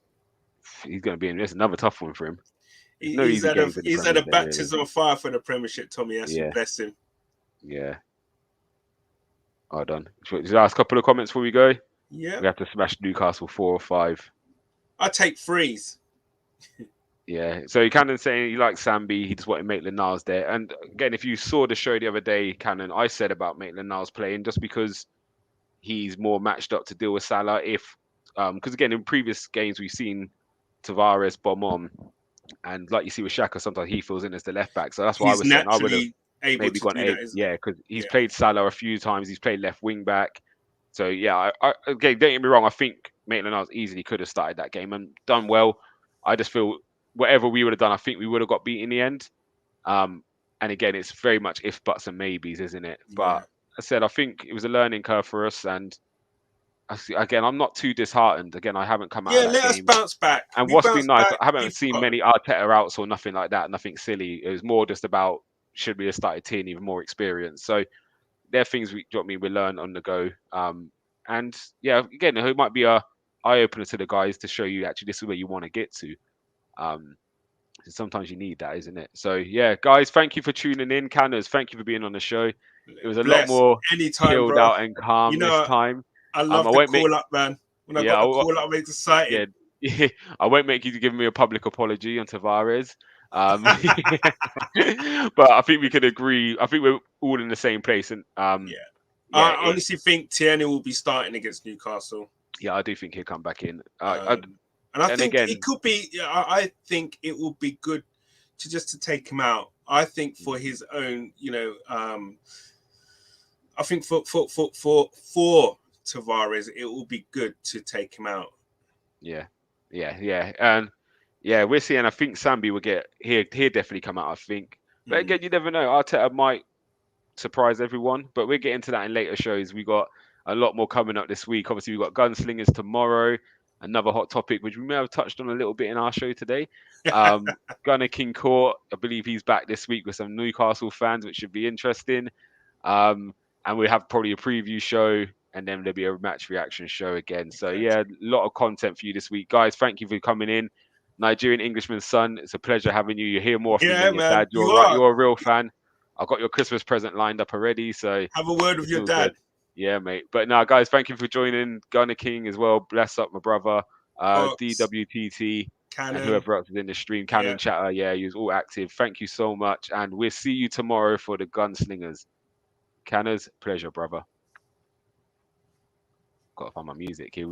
He's gonna be in. There's another tough one for him. No he's easy had games in the he's Premier had a League, really. baptism of fire for the Premiership. Tomiyasu, Yeah. bless him. Yeah. Well done. Just last couple of comments before we go. Yeah, We have to smash Newcastle 4 or 5. I take threes. Yeah. So Cannon saying he likes Sambi, he just wanted Maitland-Niles there. And again, if you saw the show the other day, Cannon, I said about Maitland-Niles playing just because he's more matched up to deal with Salah. Because again, in previous games we've seen Tavares bomb on, and like you see with Xhaka, sometimes he fills in as the left back. So that's why I He's was saying I would have naturally able maybe to gone do eight. that, isn't Yeah, because he's Yeah. played Salah a few times. He's played left wing back. So yeah, okay, don't get me wrong. I think Maitland-Niles easily could have started that game and done well. I just feel whatever we would have done, I think we would have got beat in the end. And again, it's very much if, buts, and maybes, isn't it? Yeah. But I said I think it was a learning curve for us, and again, I'm not too disheartened. Again, I haven't come out Yeah, of that let us game. bounce back. And We what's bounce been nice, back, I haven't people seen got- many Arteta outs or nothing like that, nothing silly. It was more just about should we have started Tierney with more experience. So they're things we learn on the go. And yeah, again, it might be a eye opener to the guys to show you actually this is where you want to get to. Sometimes you need that, isn't it? So yeah, guys, thank you for tuning in. Canners, thank you for being on the show. It was a lot more anytime, chilled bro. out and calm You know, this time. I love I the won't make- call up, man. When I Yeah, got the call up, it's exciting. Yeah, I won't make you give me a public apology on Tavares. But I think we could agree. I think we're all in the same place. And I honestly think Tierney will be starting against Newcastle. Yeah, I do think he'll come back in. And I and think again- it could be. I think it will be good to take him out. I think for his own, I think for Tavares, it will be good to take him out. Yeah. And yeah, we're seeing. I think Sambi will get here. He'll definitely come out. I think. But again, you never know. Arteta might surprise everyone. But we're getting to that in later shows. We got a lot more coming up this week. Obviously, we got Gunslingers tomorrow. Another hot topic, which we may have touched on a little bit in our show today. Gunner King Court, I believe he's back this week with some Newcastle fans, which should be interesting. And we have probably a preview show, and then there'll be a match reaction show again. So yeah, a lot of content for you this week, guys. Thank you for coming in. Nigerian Englishman's son, it's a pleasure having you. You're here more often than your man, dad. You're a real fan. I've got your Christmas present lined up already, so have a word with your all dad. good. Yeah, mate. But now, guys, thank you for joining. Gunner King as well. Bless up, my brother. DWTT Cannon. and whoever else is in the stream. Cannon Chatter. Yeah, he was all active. Thank you so much. And we'll see you tomorrow for the Gunslingers. Canners, pleasure, brother. Gotta find my music here.